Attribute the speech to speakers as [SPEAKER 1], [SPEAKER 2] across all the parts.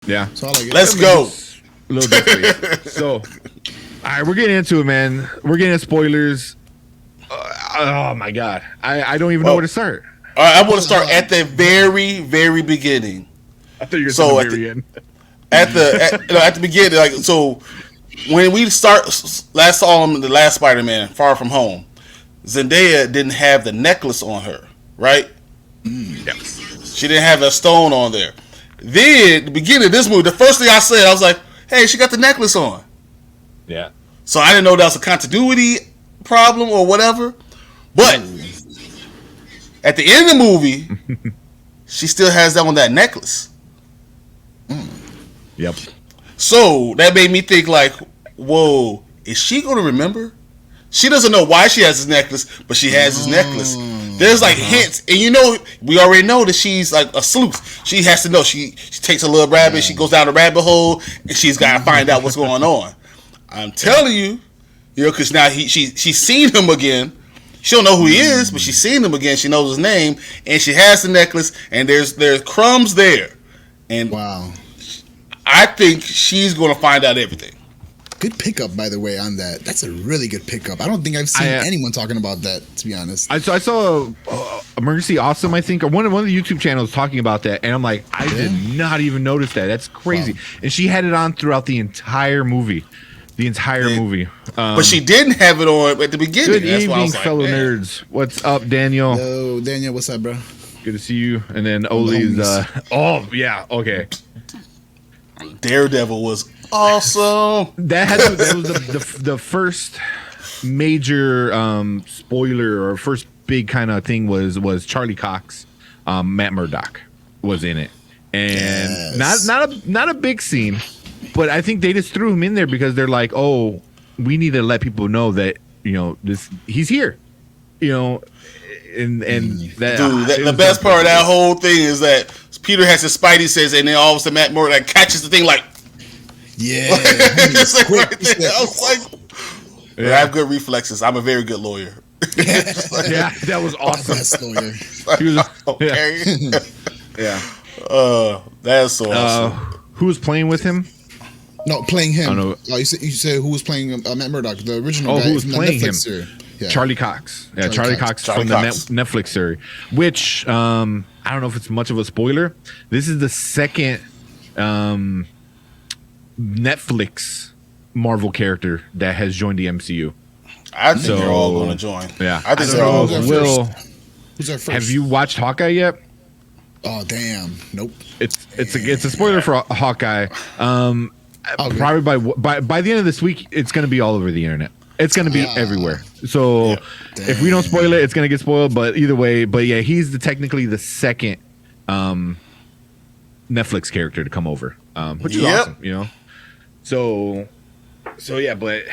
[SPEAKER 1] Yeah.
[SPEAKER 2] So I like it.
[SPEAKER 3] Let's go.
[SPEAKER 1] A little bit. So, all right, we're getting into it, man. We're getting into spoilers. Oh my god, I don't even know where to start.
[SPEAKER 3] All right, I want to start at the very, very beginning.
[SPEAKER 1] I thought you were
[SPEAKER 3] So
[SPEAKER 1] at
[SPEAKER 3] at
[SPEAKER 1] the
[SPEAKER 3] the-
[SPEAKER 1] very end.
[SPEAKER 3] At the beginning, like so, when we last saw him in the last Spider-Man, Far From Home, Zendaya didn't have the necklace on her, right?
[SPEAKER 1] Yeah.
[SPEAKER 3] She didn't have a stone on there. Then, the beginning of this movie, the first thing I said, I was like, "Hey, she got the necklace on."
[SPEAKER 1] Yeah.
[SPEAKER 3] So I didn't know that was a continuity problem or whatever. But at the end of the movie, she still has that on that necklace.
[SPEAKER 1] Yep.
[SPEAKER 3] So that made me think like, whoa, is she going to remember? She doesn't know why she has this necklace, but she has this necklace. There's like hints, and you know, we already know that she's like a sleuth. She has to know. She takes a little rabbit, she goes down the rabbit hole, and she's got to find out what's going on. I'm telling you, you know, because now she's seen him again. She don't know who he is, but she's seen him again. She knows his name, and she has the necklace, and there's crumbs there, and
[SPEAKER 2] Wow.
[SPEAKER 3] I think she's going to find out everything.
[SPEAKER 2] Good pickup, by the way, on that. That's a really good pickup. I don't think I've seen anyone talking about that, to be honest.
[SPEAKER 1] I saw Emergency Awesome, I think, or one of the YouTube channels talking about that, and I'm like, I did not even notice that. That's crazy.
[SPEAKER 2] Wow.
[SPEAKER 1] And she had it on throughout the entire movie.
[SPEAKER 3] But she didn't have it on at the beginning.
[SPEAKER 1] Good
[SPEAKER 3] That's why I
[SPEAKER 1] evening,
[SPEAKER 3] was like,
[SPEAKER 1] fellow
[SPEAKER 3] man.
[SPEAKER 1] nerds. What's up, Daniel?
[SPEAKER 2] Yo, Daniel, what's up, bro?
[SPEAKER 1] Good to see you. And then Oli's. Oh yeah, okay.
[SPEAKER 3] Daredevil was awesome.
[SPEAKER 1] That was the first major spoiler or first big kind of thing was Charlie Cox. Matt Murdock was in it, and not a big scene, but I think they just threw him in there because they're like, oh, we need to let people know that he's here, and that
[SPEAKER 3] Dude, the best part of that whole thing is that Peter has his Spidey sense, and then all of a sudden Matt Murdock catches the thing like,
[SPEAKER 2] Yeah.
[SPEAKER 3] it's like
[SPEAKER 2] quick.
[SPEAKER 3] right there. I was like, I have good reflexes. I'm a very good lawyer.
[SPEAKER 1] yeah, that was awesome.
[SPEAKER 2] Best lawyer.
[SPEAKER 1] He was
[SPEAKER 3] Okay.
[SPEAKER 1] yeah.
[SPEAKER 3] That's so awesome.
[SPEAKER 1] Who was playing with him?
[SPEAKER 2] No, playing him.
[SPEAKER 1] Oh, no.
[SPEAKER 2] You said who was playing Matt Murdock, the original
[SPEAKER 1] Oh,
[SPEAKER 2] guy
[SPEAKER 1] who was
[SPEAKER 2] from the
[SPEAKER 1] playing
[SPEAKER 2] Netflix
[SPEAKER 1] him?
[SPEAKER 2] series. Yeah.
[SPEAKER 1] Charlie Cox. Yeah,
[SPEAKER 2] Charlie
[SPEAKER 1] Charlie
[SPEAKER 2] Cox.
[SPEAKER 1] Cox
[SPEAKER 3] Charlie
[SPEAKER 1] from
[SPEAKER 3] Cox.
[SPEAKER 1] the Netflix series, which I don't know if it's much of a spoiler. This is the second Netflix Marvel character that has joined the MCU.
[SPEAKER 3] I think
[SPEAKER 1] so-
[SPEAKER 3] they're all going to join.
[SPEAKER 1] Yeah.
[SPEAKER 3] I think
[SPEAKER 2] I
[SPEAKER 3] they're
[SPEAKER 2] don't
[SPEAKER 3] all
[SPEAKER 2] know
[SPEAKER 3] going
[SPEAKER 2] who's
[SPEAKER 3] to
[SPEAKER 2] our
[SPEAKER 3] join.
[SPEAKER 2] first. Who's our first?
[SPEAKER 1] Have you watched Hawkeye yet?
[SPEAKER 2] Oh, damn. Nope.
[SPEAKER 1] It's a spoiler for Hawkeye.
[SPEAKER 2] Okay.
[SPEAKER 1] Probably by the end of this week, it's going to be all over the internet. It's going to be everywhere. So if we don't spoil it, it's going to get spoiled. But either way, yeah, he's technically the second Netflix character to come over, which is awesome, So yeah, but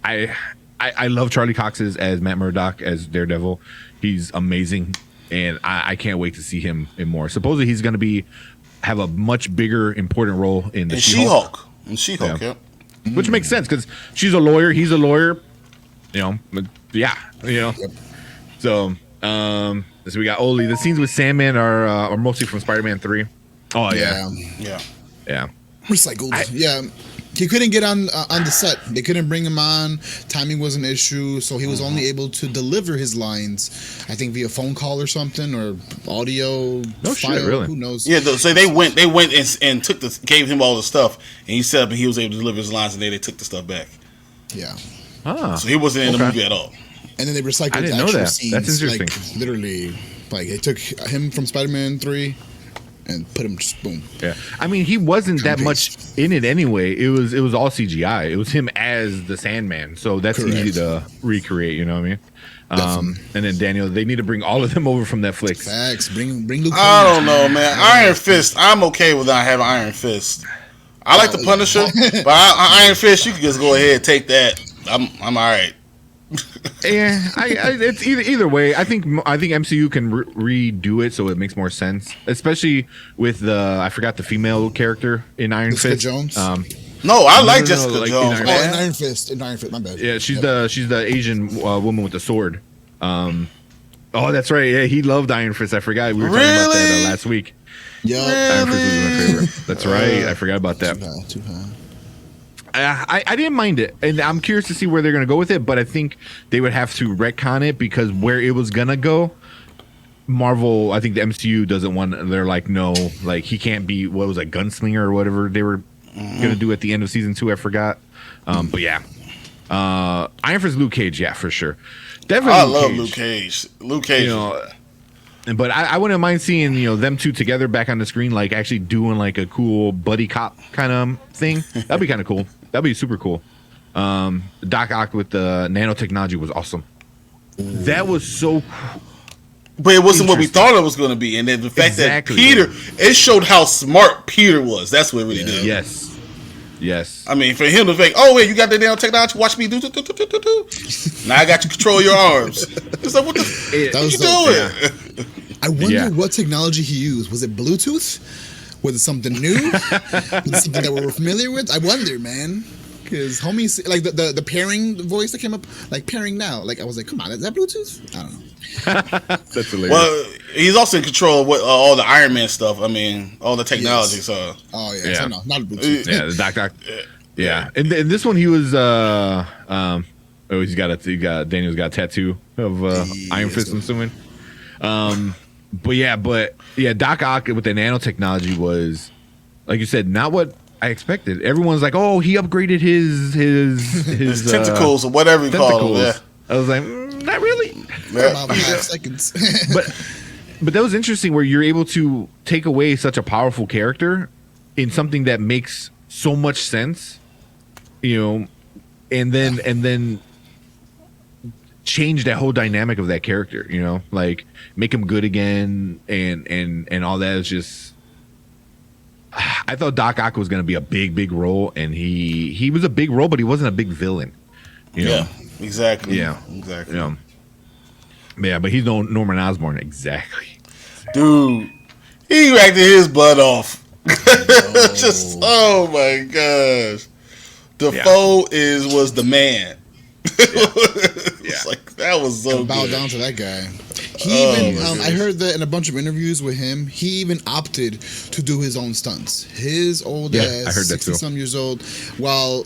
[SPEAKER 1] I love Charlie Cox as Matt Murdock as Daredevil. He's amazing, and I can't wait to see him in more. Supposedly he's going to have a much bigger, important role in the
[SPEAKER 3] And
[SPEAKER 1] She-Hulk.
[SPEAKER 3] She-Hulk. And She-Hulk,
[SPEAKER 1] Yeah.
[SPEAKER 3] yeah.
[SPEAKER 1] Which makes sense because she's a lawyer, he's a lawyer, So, so we got Oli. The scenes with Sandman are mostly from Spider-Man 3. Oh yeah, yeah.
[SPEAKER 2] Recycled. He couldn't get on the set. They couldn't bring him on. Timing was an issue, so he was only able to deliver his lines, I think, via phone call or something, or audio
[SPEAKER 1] No
[SPEAKER 2] file.
[SPEAKER 1] shit, really?
[SPEAKER 2] Who knows?
[SPEAKER 3] Yeah, so they went and gave him all the stuff, and he set up and he was able to deliver his lines, and then they took the stuff back.
[SPEAKER 2] Yeah.
[SPEAKER 3] So he wasn't in the movie at all.
[SPEAKER 2] And then they recycled
[SPEAKER 1] I didn't know
[SPEAKER 2] actual
[SPEAKER 1] that.
[SPEAKER 2] scenes.
[SPEAKER 1] That's interesting.
[SPEAKER 2] Like, literally, like, they took him from Spider-Man 3 and put him just boom.
[SPEAKER 1] Yeah, I mean, he wasn't that much in it anyway. It was all CGI. It was him as the Sandman, so that's
[SPEAKER 2] Correct.
[SPEAKER 1] easy to recreate. You know what I mean? And then Daniel, they need to bring all of them over from Netflix.
[SPEAKER 2] Facts. Bring Luke.
[SPEAKER 3] I don't know, man. Iron Fist. I'm okay with not having Iron Fist. I like the Punisher, but Iron Fist, you can just go ahead and take that. I'm all right.
[SPEAKER 1] Yeah, it's either way. I think MCU can redo it so it makes more sense, especially with I forgot the female character in Iron
[SPEAKER 2] Jessica
[SPEAKER 1] Fist.
[SPEAKER 2] Jones?
[SPEAKER 3] No, I like
[SPEAKER 1] no,
[SPEAKER 3] Jessica
[SPEAKER 1] like,
[SPEAKER 3] Jones,
[SPEAKER 1] in
[SPEAKER 2] Oh,
[SPEAKER 3] man.
[SPEAKER 2] in Iron Fist. In Iron Fist. My bad.
[SPEAKER 1] Yeah, she's the Asian woman with the sword. Oh, that's right. Yeah, he loved Iron Fist. I forgot we were talking about that
[SPEAKER 3] Really?
[SPEAKER 1] last week.
[SPEAKER 2] Yep.
[SPEAKER 1] Iron Fist was my favorite. That's right. I forgot about that.
[SPEAKER 2] Too high.
[SPEAKER 1] I didn't mind it, and I'm curious to see where they're gonna go with it. But I think they would have to retcon it because where it was gonna go, Marvel, I think the MCU doesn't want. They're like, no, like he can't be what was it, Gunslinger or whatever they were gonna do at the end of season 2. I forgot. But yeah, Iron Fist, Luke Cage, yeah, for sure. Definitely,
[SPEAKER 3] I love Luke Cage. Luke Cage.
[SPEAKER 1] You know, but I wouldn't mind seeing them two together back on the screen, like actually doing like a cool buddy cop kind of thing. That'd be kind of cool. That'd be super cool. Doc Ock with the nanotechnology was awesome. That was so cool.
[SPEAKER 3] But it wasn't what we thought it was going to be. And then the fact that Peter, it showed how smart Peter was. That's what it really did.
[SPEAKER 1] Yes.
[SPEAKER 3] I mean, for him to think, oh, wait, you got the nanotechnology, watch me do. Now I got you control your arms. It's like, what you doing?
[SPEAKER 2] I wonder what technology he used. Was it Bluetooth? Was it something new? Was it something that we were familiar with? I wonder, man. Because homies, like the pairing voice that came up, like pairing now. Like I was like, come on, is that Bluetooth? I don't know.
[SPEAKER 1] That's hilarious.
[SPEAKER 3] Well, he's also in control of what, all the Iron Man stuff. I mean, all the technology.
[SPEAKER 2] Yes.
[SPEAKER 3] So.
[SPEAKER 2] Oh yeah. So no, not Bluetooth.
[SPEAKER 1] Yeah, the Doc. Yeah, and this one he was Daniel's got a tattoo of Iron Fist. I'm assuming. But yeah, Doc Ock with the nanotechnology was, like you said, not what I expected. Everyone's like, "Oh, he upgraded his
[SPEAKER 3] tentacles or whatever you call them." Yeah.
[SPEAKER 1] I was like, not really.
[SPEAKER 2] About 5 seconds.
[SPEAKER 1] but that was interesting, where you're able to take away such a powerful character in something that makes so much sense, and then change that whole dynamic of that character, like make him good again and all that. Is just, I thought Doc Ock was going to be a big role, and he was a big role, but he wasn't a big villain.
[SPEAKER 3] Yeah, exactly.
[SPEAKER 1] Yeah, exactly. Yeah, but he's no Norman Osborn, exactly.
[SPEAKER 3] Dude, he acted his butt off. Just, oh my gosh, Defoe was the man. It's like that was so
[SPEAKER 2] bow
[SPEAKER 3] good.
[SPEAKER 2] down to that guy. He even I heard that in a bunch of interviews with him, he even opted to do his own stunts. His old ass,
[SPEAKER 1] I heard that
[SPEAKER 2] 60-some years old, while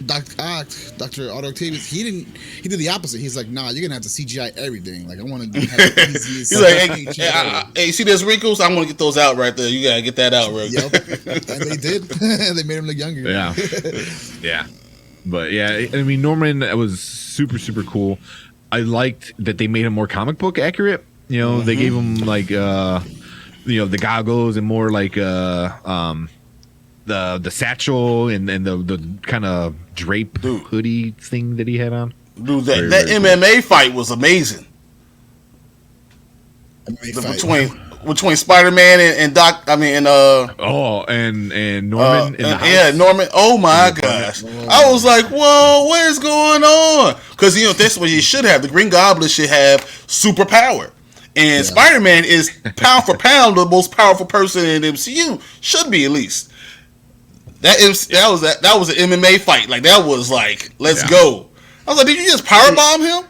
[SPEAKER 2] Dr. Otto Octavius, he did the opposite. He's like, nah, you're gonna have to CGI everything. Like I want to have the easiest.
[SPEAKER 3] He's like, hey, see those wrinkles? I want to get those out right there. You gotta get that out right
[SPEAKER 2] there. And they did. They made him look younger.
[SPEAKER 1] Yeah. Yeah. But yeah, I mean, Norman was super cool. I liked that they made him more comic book accurate. They gave him like the goggles and more like the satchel and the kind of drape hoodie thing that he had on.
[SPEAKER 3] Dude, that MMA fight was amazing. Between Spider-Man and Doc, I mean, and
[SPEAKER 1] and Norman in the house.
[SPEAKER 3] Yeah, Norman. Oh my gosh, I was like, whoa, what is going on? Because that's what he should have. The Green Goblin should have superpower, and Spider-Man is pound for pound the most powerful person in the MCU. Should be at least. That was an MMA fight. Like that was like, let's go. I was like, did you just powerbomb him?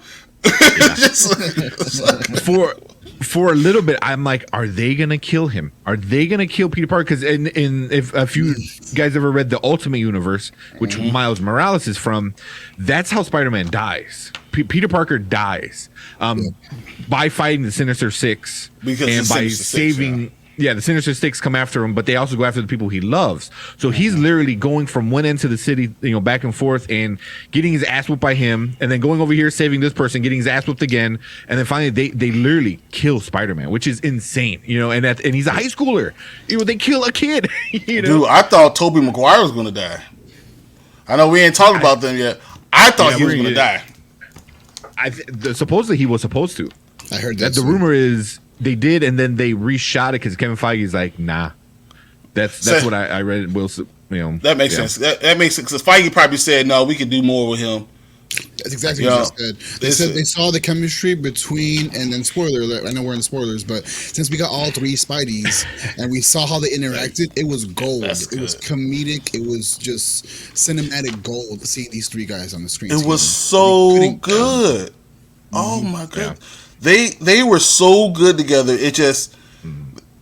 [SPEAKER 1] For a little bit, I'm like, are they gonna kill him? Are they gonna kill Peter Parker? Because if a few guys ever read the Ultimate Universe, which Miles Morales is from, that's how Spider-Man dies. Peter Parker dies by fighting the Sinister Six and by saving. Yeah, the Sinister Six come after him, but they also go after the people he loves. So he's literally going from one end to the city, back and forth, and getting his ass whooped by him, and then going over here, saving this person, getting his ass whooped again, and then finally they literally kill Spider-Man, which is insane, and he's a high schooler. They kill a kid.
[SPEAKER 3] Dude, I thought Tobey Maguire was going to die. I know we ain't talked about them yet. I thought he was going to die.
[SPEAKER 1] Supposedly he was supposed to.
[SPEAKER 2] I heard that.
[SPEAKER 1] The rumor is they did, and then they reshot it because Kevin Feige's like, nah. That's what I read.
[SPEAKER 3] That makes sense. That makes sense because Feige probably said, no, we could do more with him.
[SPEAKER 2] That's exactly what they said. They said they saw the chemistry between, and then spoiler alert, I know we're in spoilers, but since we got all three Spideys and we saw how they interacted, it was gold. It was comedic. It was just cinematic gold to see these three guys on the screen.
[SPEAKER 3] It was so good. Oh my god. They were so good together. It just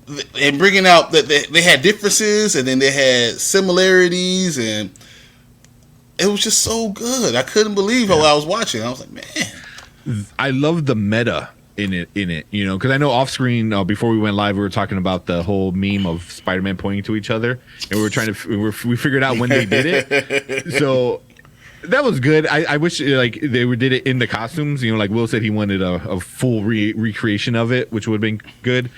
[SPEAKER 3] and bringing out that they had differences and then they had similarities, and it was just so good. I couldn't believe how I was watching. I was like, man,
[SPEAKER 1] I love the meta in it, you know, because I know off screen before we went live, we were talking about the whole meme of Spider-Man pointing to each other, and we were trying to we figured out when they did it. So that was good. I wish like they did it in the costumes. You know, like Will said, he wanted a full recreation of it, which would have been good.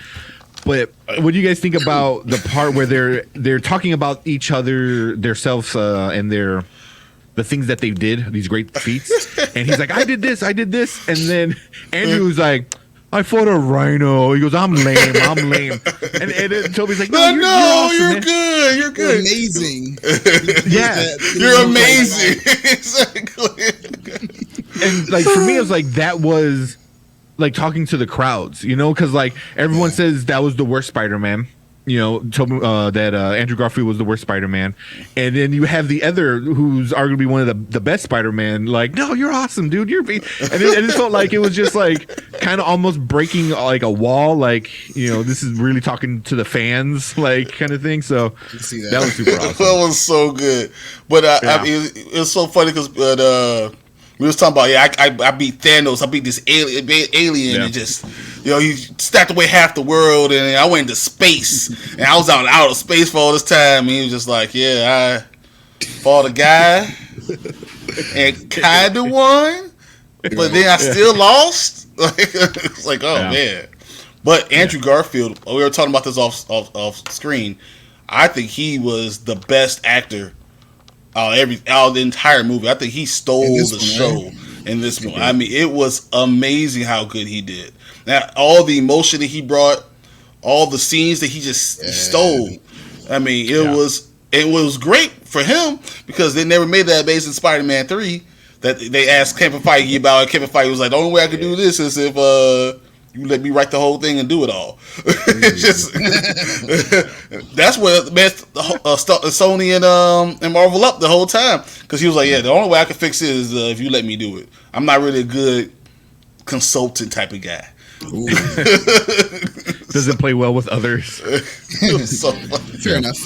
[SPEAKER 1] But what do you guys think about the part where they're talking about each other, their selves, and the things that they did, these great feats? And he's like, I did this, and then Andrew's like, I fought a rhino. He goes, I'm lame. And then Toby's like, No, you're awesome,
[SPEAKER 3] good. You're good.
[SPEAKER 2] Amazing.
[SPEAKER 1] Yeah,
[SPEAKER 3] You're amazing. Exactly.
[SPEAKER 1] And like for me, it was like that was like talking to the crowds, you know, because like everyone says that was the worst Spider-Man. You know, that Andrew Garfield was the worst Spider-Man, and then you have the other who's arguably one of the best Spider-Man. Like, no, you're awesome, dude. And it felt like it was just like kind of almost breaking like a wall. Like, you know, this is really talking to the fans, like kind of thing. So that was super awesome.
[SPEAKER 3] That was so good. But I mean, it was so funny because we was talking about I beat Thanos. I beat this alien and just, you know, he stacked away half the world, and I went into space, and I was out in outer space for all this time. And he was just like, I fought a guy and kind of won, but then I still lost. It's like, man. But Andrew Garfield, we were talking about this off screen. I think he was the best actor. The entire movie. I think he stole the show in this one. I mean, it was amazing how good he did. Now, all the emotion that he brought, all the scenes that he just stole. I mean, it was great for him because they never made that Amazing Spider-Man 3 that they asked Kevin Feige about. And Kevin Feige was like, the only way I could do this is if you let me write the whole thing and do it all. Just that's what messed Sony and Marvel up the whole time, because he was like, the only way I can fix it is if you let me do it. I'm not really a good consultant type of guy.
[SPEAKER 1] Doesn't play well with others.
[SPEAKER 3] It was so funny.
[SPEAKER 2] Fair enough.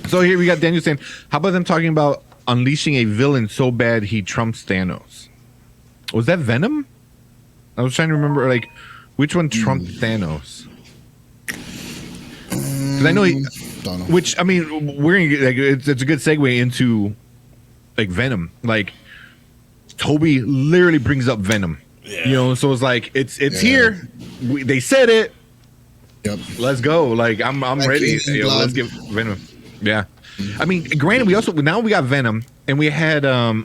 [SPEAKER 1] So here we got Daniel saying, how about them talking about unleashing a villain so bad he trumps Thanos? Was that Venom? I was trying to remember, like, which one trumped Thanos? Because I know
[SPEAKER 2] don't know.
[SPEAKER 1] which, I mean, we're gonna get, like, it's a good segue into like Venom. Like, Toby literally brings up Venom.
[SPEAKER 3] Yeah.
[SPEAKER 1] You know, so it's like it's here. They said it.
[SPEAKER 2] Yep.
[SPEAKER 1] Let's go. Like, I'm ready. Let's get Venom. Yeah. I mean, granted, we got Venom, and we had I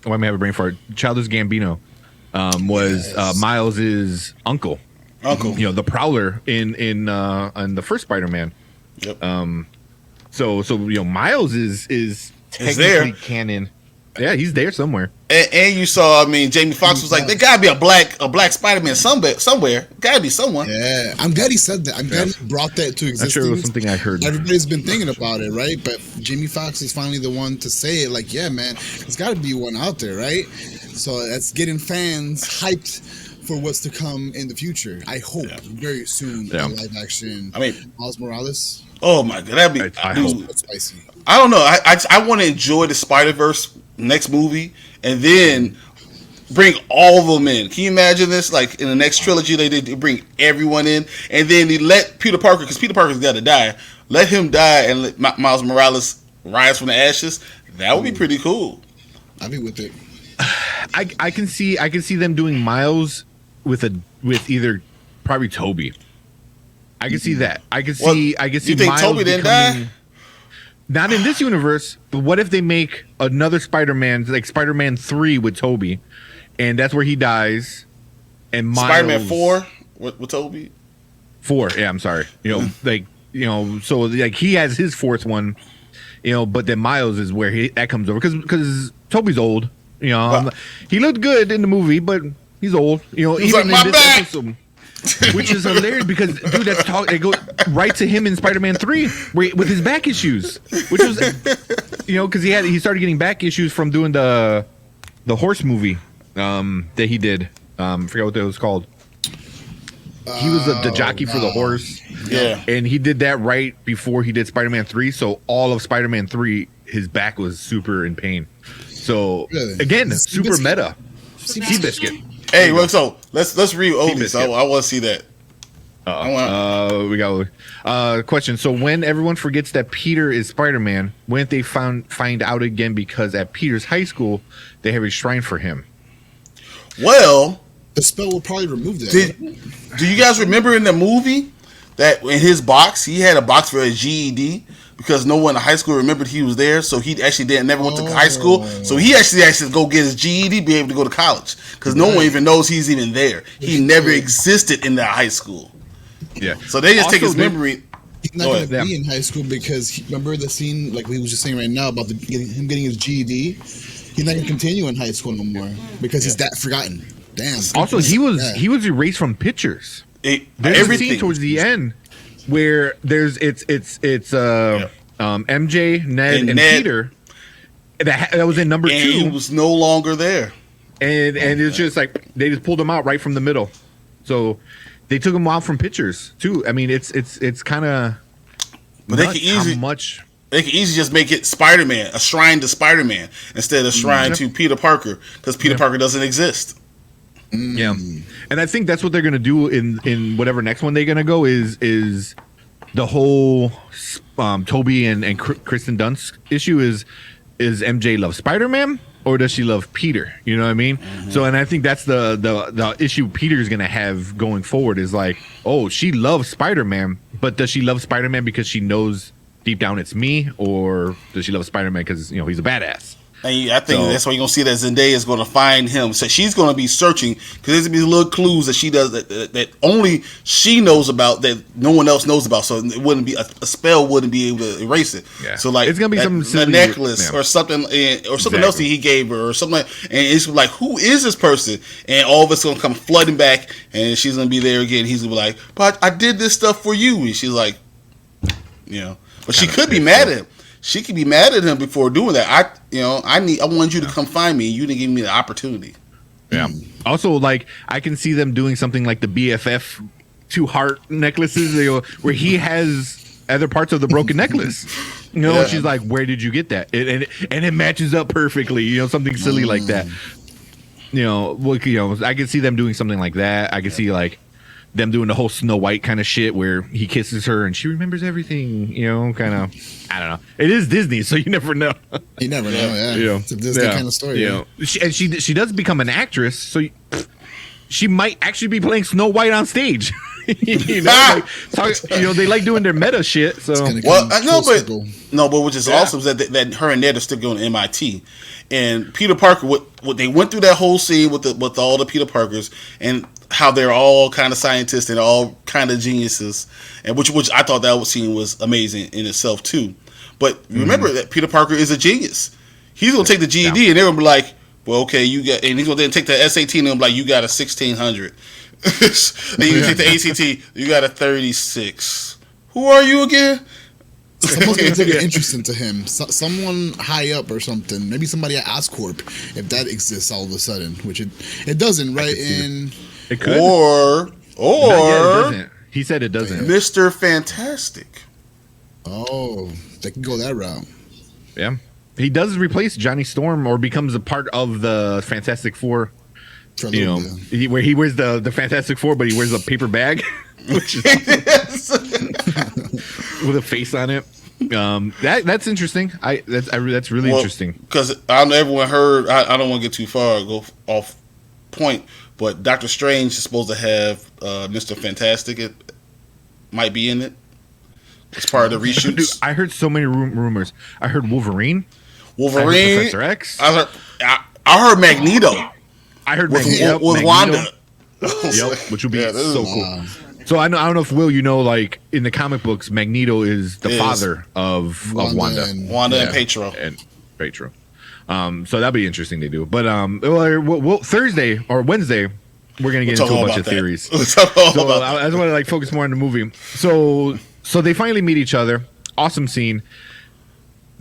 [SPEAKER 1] may have a brain fart. Childish Gambino was Miles's uncle. You know, the Prowler in the first Spider-Man.
[SPEAKER 3] Yep.
[SPEAKER 1] So you know, Miles is technically canon. Yeah, he's there somewhere.
[SPEAKER 3] And you saw, I mean, Jamie Foxx was like, there gotta be a black Spider-Man somewhere. Gotta be someone.
[SPEAKER 2] Yeah, I'm glad he said that. I'm glad he brought that to existence.
[SPEAKER 1] I'm sure it was something I heard.
[SPEAKER 2] Everybody's been thinking about it, right? But Jamie Foxx is finally the one to say it. Like, yeah, man, there's got to be one out there, right? So that's getting fans hyped for what's to come in the future. I hope very soon in live action.
[SPEAKER 3] I mean,
[SPEAKER 2] Miles Morales.
[SPEAKER 3] Oh my god, that'd be.
[SPEAKER 1] I hope.
[SPEAKER 2] That's spicy.
[SPEAKER 3] I don't know. I want to enjoy the Spider-Verse next movie, and then bring all of them in. Can you imagine this? Like in the next trilogy, they bring everyone in, and then they let Peter Parker, because Peter Parker's got to die. Let him die, and let Miles Morales rise from the ashes. That would be pretty cool.
[SPEAKER 2] I'd be with it.
[SPEAKER 1] I can see them doing Miles with either probably Toby. I can see that. I can see.
[SPEAKER 3] You think
[SPEAKER 1] Miles
[SPEAKER 3] Toby didn't die?
[SPEAKER 1] Not in this universe, but what if they make another Spider-Man, like Spider-Man 3 with Toby, and that's where he dies, and Miles...
[SPEAKER 3] Spider-Man 4 with Toby?
[SPEAKER 1] 4, yeah, I'm sorry. You know, like, you know, so like he has his fourth one, you know, but then Miles is where that comes over, because Toby's old, you know. He looked good in the movie, but he's old, you know.
[SPEAKER 3] He's
[SPEAKER 1] even
[SPEAKER 3] like,
[SPEAKER 1] in this episode, which is hilarious because, dude, they go right to him in Spider-Man 3 with his back issues, which was, you know, because he started getting back issues from doing the horse movie that he did. Forgot what that was called. he was the jockey for the horse.
[SPEAKER 3] Yeah.
[SPEAKER 1] And he did that right before he did Spider-Man 3. So all of Spider-Man 3, his back was super in pain. So again, super meta. Seabiscuit.
[SPEAKER 3] Hey, well, so let's read oldies. I want to see that.
[SPEAKER 1] We got a question. So when everyone forgets that Peter is Spider-Man, when they find out again because at Peter's high school they have a shrine for him?
[SPEAKER 3] Well,
[SPEAKER 2] the spell will probably remove that.
[SPEAKER 3] Do you guys remember in the movie that in his box he had a box for a GED because no one in high school remembered he was there, so he actually never went to high school. So he actually go get his GED, be able to go to college because no one even knows he's even there. He never existed in that high school.
[SPEAKER 1] Yeah.
[SPEAKER 3] So they just take his memory.
[SPEAKER 2] He's not going to be in high school because remember the scene like we was just saying right now about him getting his GED. He's not going to continue in high school no more because he's that forgotten. Damn.
[SPEAKER 1] Also, he was erased from pictures. There's
[SPEAKER 3] Everything
[SPEAKER 1] a scene towards the end where there's it's MJ, Ned, and Peter that was in number 2.
[SPEAKER 3] He was no longer there,
[SPEAKER 1] and it's just like they just pulled him out right from the middle. So they took him out from pictures too. I mean, it's kind of.
[SPEAKER 3] But they can easily just make it Spider-Man, a shrine to Spider-Man instead of shrine to Peter Parker because Peter Parker doesn't exist.
[SPEAKER 1] Yeah, and I think that's what they're gonna do in whatever next one they're gonna go is the whole Toby and Kristen Dunst issue is MJ love Spider-Man or does she love Peter? You know what I mean? Mm-hmm. So, and I think that's the issue Peter's gonna have going forward is like, oh, she loves Spider-Man, but does she love Spider-Man because she knows deep down it's me, or does she love Spider-Man because he's a badass?
[SPEAKER 3] And I think that's why you're gonna see that Zendaya is gonna find him. So she's gonna be searching because there's gonna be little clues that she does that only she knows about that no one else knows about. So it wouldn't be a spell wouldn't be able to erase it.
[SPEAKER 1] Yeah.
[SPEAKER 3] So like
[SPEAKER 1] it's gonna be some silly,
[SPEAKER 3] necklace or something or something else that he gave her or something like, and it's like who is this person? And all of it's gonna come flooding back, and she's gonna be there again. He's gonna be like, but I did this stuff for you, and she's like, but she could be mad at him. She could be mad at him before doing that. I want you to come find me. You didn't give me the opportunity.
[SPEAKER 1] Yeah. Also, like I can see them doing something like the BFF 2 heart necklaces, where he has other parts of the broken necklace. And she's like, "Where did you get that?" And it matches up perfectly. Something silly like that. I can see them doing something like that. I can see like them doing the whole Snow White kind of shit where he kisses her and she remembers everything, kind of. I don't know. It is Disney, so you never know.
[SPEAKER 2] You never know. Yeah, it's a Disney kind of story.
[SPEAKER 1] She does become an actress, so she might actually be playing Snow White on stage. They like doing their meta shit. So
[SPEAKER 3] but which is awesome is that her and Ned are still going to MIT, and Peter Parker. What they went through that whole scene with all the Peter Parkers and how they're all kind of scientists and all kind of geniuses, and which I thought that scene was amazing in itself too. But remember that Peter Parker is a genius. He's gonna take the GED and they're gonna be like, well, okay, you got, and he's gonna then take the SAT and they'll be like, you got a 1600. Then you take the ACT, you got a 36. Who are you again?
[SPEAKER 2] Someone's gonna take an interest into him. Someone high up or something. Maybe somebody at Oscorp, if that exists all of a sudden, which it doesn't, right?
[SPEAKER 1] It could.
[SPEAKER 3] Or
[SPEAKER 1] it doesn't. He said it doesn't.
[SPEAKER 3] Mr. Fantastic.
[SPEAKER 2] Oh, they can go that route.
[SPEAKER 1] Yeah. He does replace Johnny Storm or becomes a part of the Fantastic Four. Where he wears the Fantastic Four, but he wears a paper bag, which is with a face on it. That's interesting. That's really interesting
[SPEAKER 3] because I know everyone heard. I don't want to get too far, go off point, but Doctor Strange is supposed to have Mr. Fantastic. It might be in it. It's part of the reshoots.
[SPEAKER 1] Dude, I heard so many rumors. I heard Wolverine. I heard Professor X.
[SPEAKER 3] I heard Magneto.
[SPEAKER 1] I heard
[SPEAKER 3] with
[SPEAKER 1] Magneto.
[SPEAKER 3] Wanda.
[SPEAKER 1] Yep, which would be so cool. So I don't know if Will, like in the comic books, Magneto is the father of Wanda
[SPEAKER 3] and Pietro.
[SPEAKER 1] And Pietro. So that'd be interesting to do. But Thursday or Wednesday, we're gonna get into a bunch of theories. I just want to focus more on the movie. So they finally meet each other. Awesome scene.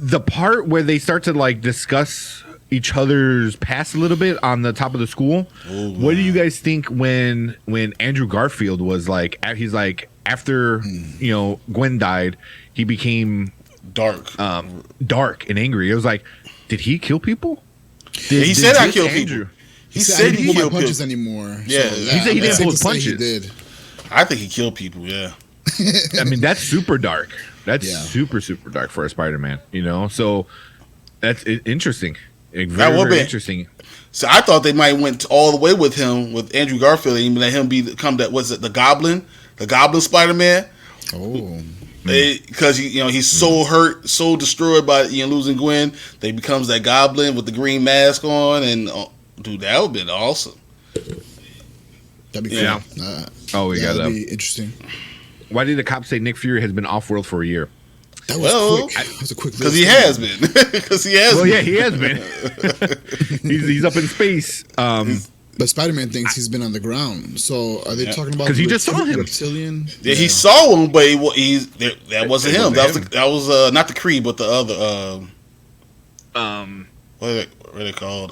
[SPEAKER 1] The part where they start to discuss each other's past a little bit on the top of the school.
[SPEAKER 3] Oh,
[SPEAKER 1] What do you guys think when Andrew Garfield was like? He's like after Gwen died, he became
[SPEAKER 3] Dark.
[SPEAKER 1] dark and angry. It was like, did he kill people?
[SPEAKER 3] He said I
[SPEAKER 1] this
[SPEAKER 3] killed
[SPEAKER 1] Andrew-
[SPEAKER 3] people. He said he
[SPEAKER 2] pull my
[SPEAKER 3] killed
[SPEAKER 2] punches
[SPEAKER 3] people.
[SPEAKER 2] anymore.
[SPEAKER 3] Yeah. He
[SPEAKER 1] said he didn't
[SPEAKER 2] it's
[SPEAKER 1] pull
[SPEAKER 2] safe
[SPEAKER 1] his
[SPEAKER 2] to say
[SPEAKER 1] punches.
[SPEAKER 2] He did.
[SPEAKER 3] I think he killed people. Yeah.
[SPEAKER 1] I mean, that's super dark. That's
[SPEAKER 2] Yeah.
[SPEAKER 1] super dark for a Spider-Man. So that's interesting. Very,
[SPEAKER 3] That would
[SPEAKER 1] very
[SPEAKER 3] be-
[SPEAKER 1] interesting.
[SPEAKER 3] So I thought they might went all the way with him with Andrew Garfield and even let him become the Goblin Spider-Man.
[SPEAKER 2] Oh,
[SPEAKER 3] Because he's so hurt, so destroyed by losing Gwen, that he becomes that Goblin with the green mask on, and dude, that would have been awesome.
[SPEAKER 2] that'd be cool.
[SPEAKER 1] Yeah. Oh, we got
[SPEAKER 2] that'd
[SPEAKER 1] that.
[SPEAKER 2] be interesting.
[SPEAKER 1] Why did the cops say Nick Fury has been off-world for a year?
[SPEAKER 2] That was
[SPEAKER 3] Well,
[SPEAKER 2] quick. That was a quick.
[SPEAKER 3] Because
[SPEAKER 2] list.
[SPEAKER 3] he has been. Because he has.
[SPEAKER 1] Well,
[SPEAKER 3] been.
[SPEAKER 1] yeah, he has been. he's up in space.
[SPEAKER 2] But Spider-Man thinks he's been on the ground. So are they talking about?
[SPEAKER 1] 'Cause you just saw him.
[SPEAKER 2] Reptilian.
[SPEAKER 3] Yeah, he saw him, but that wasn't him.
[SPEAKER 1] wasn't
[SPEAKER 3] That was not the Kree, but the other. What are they called?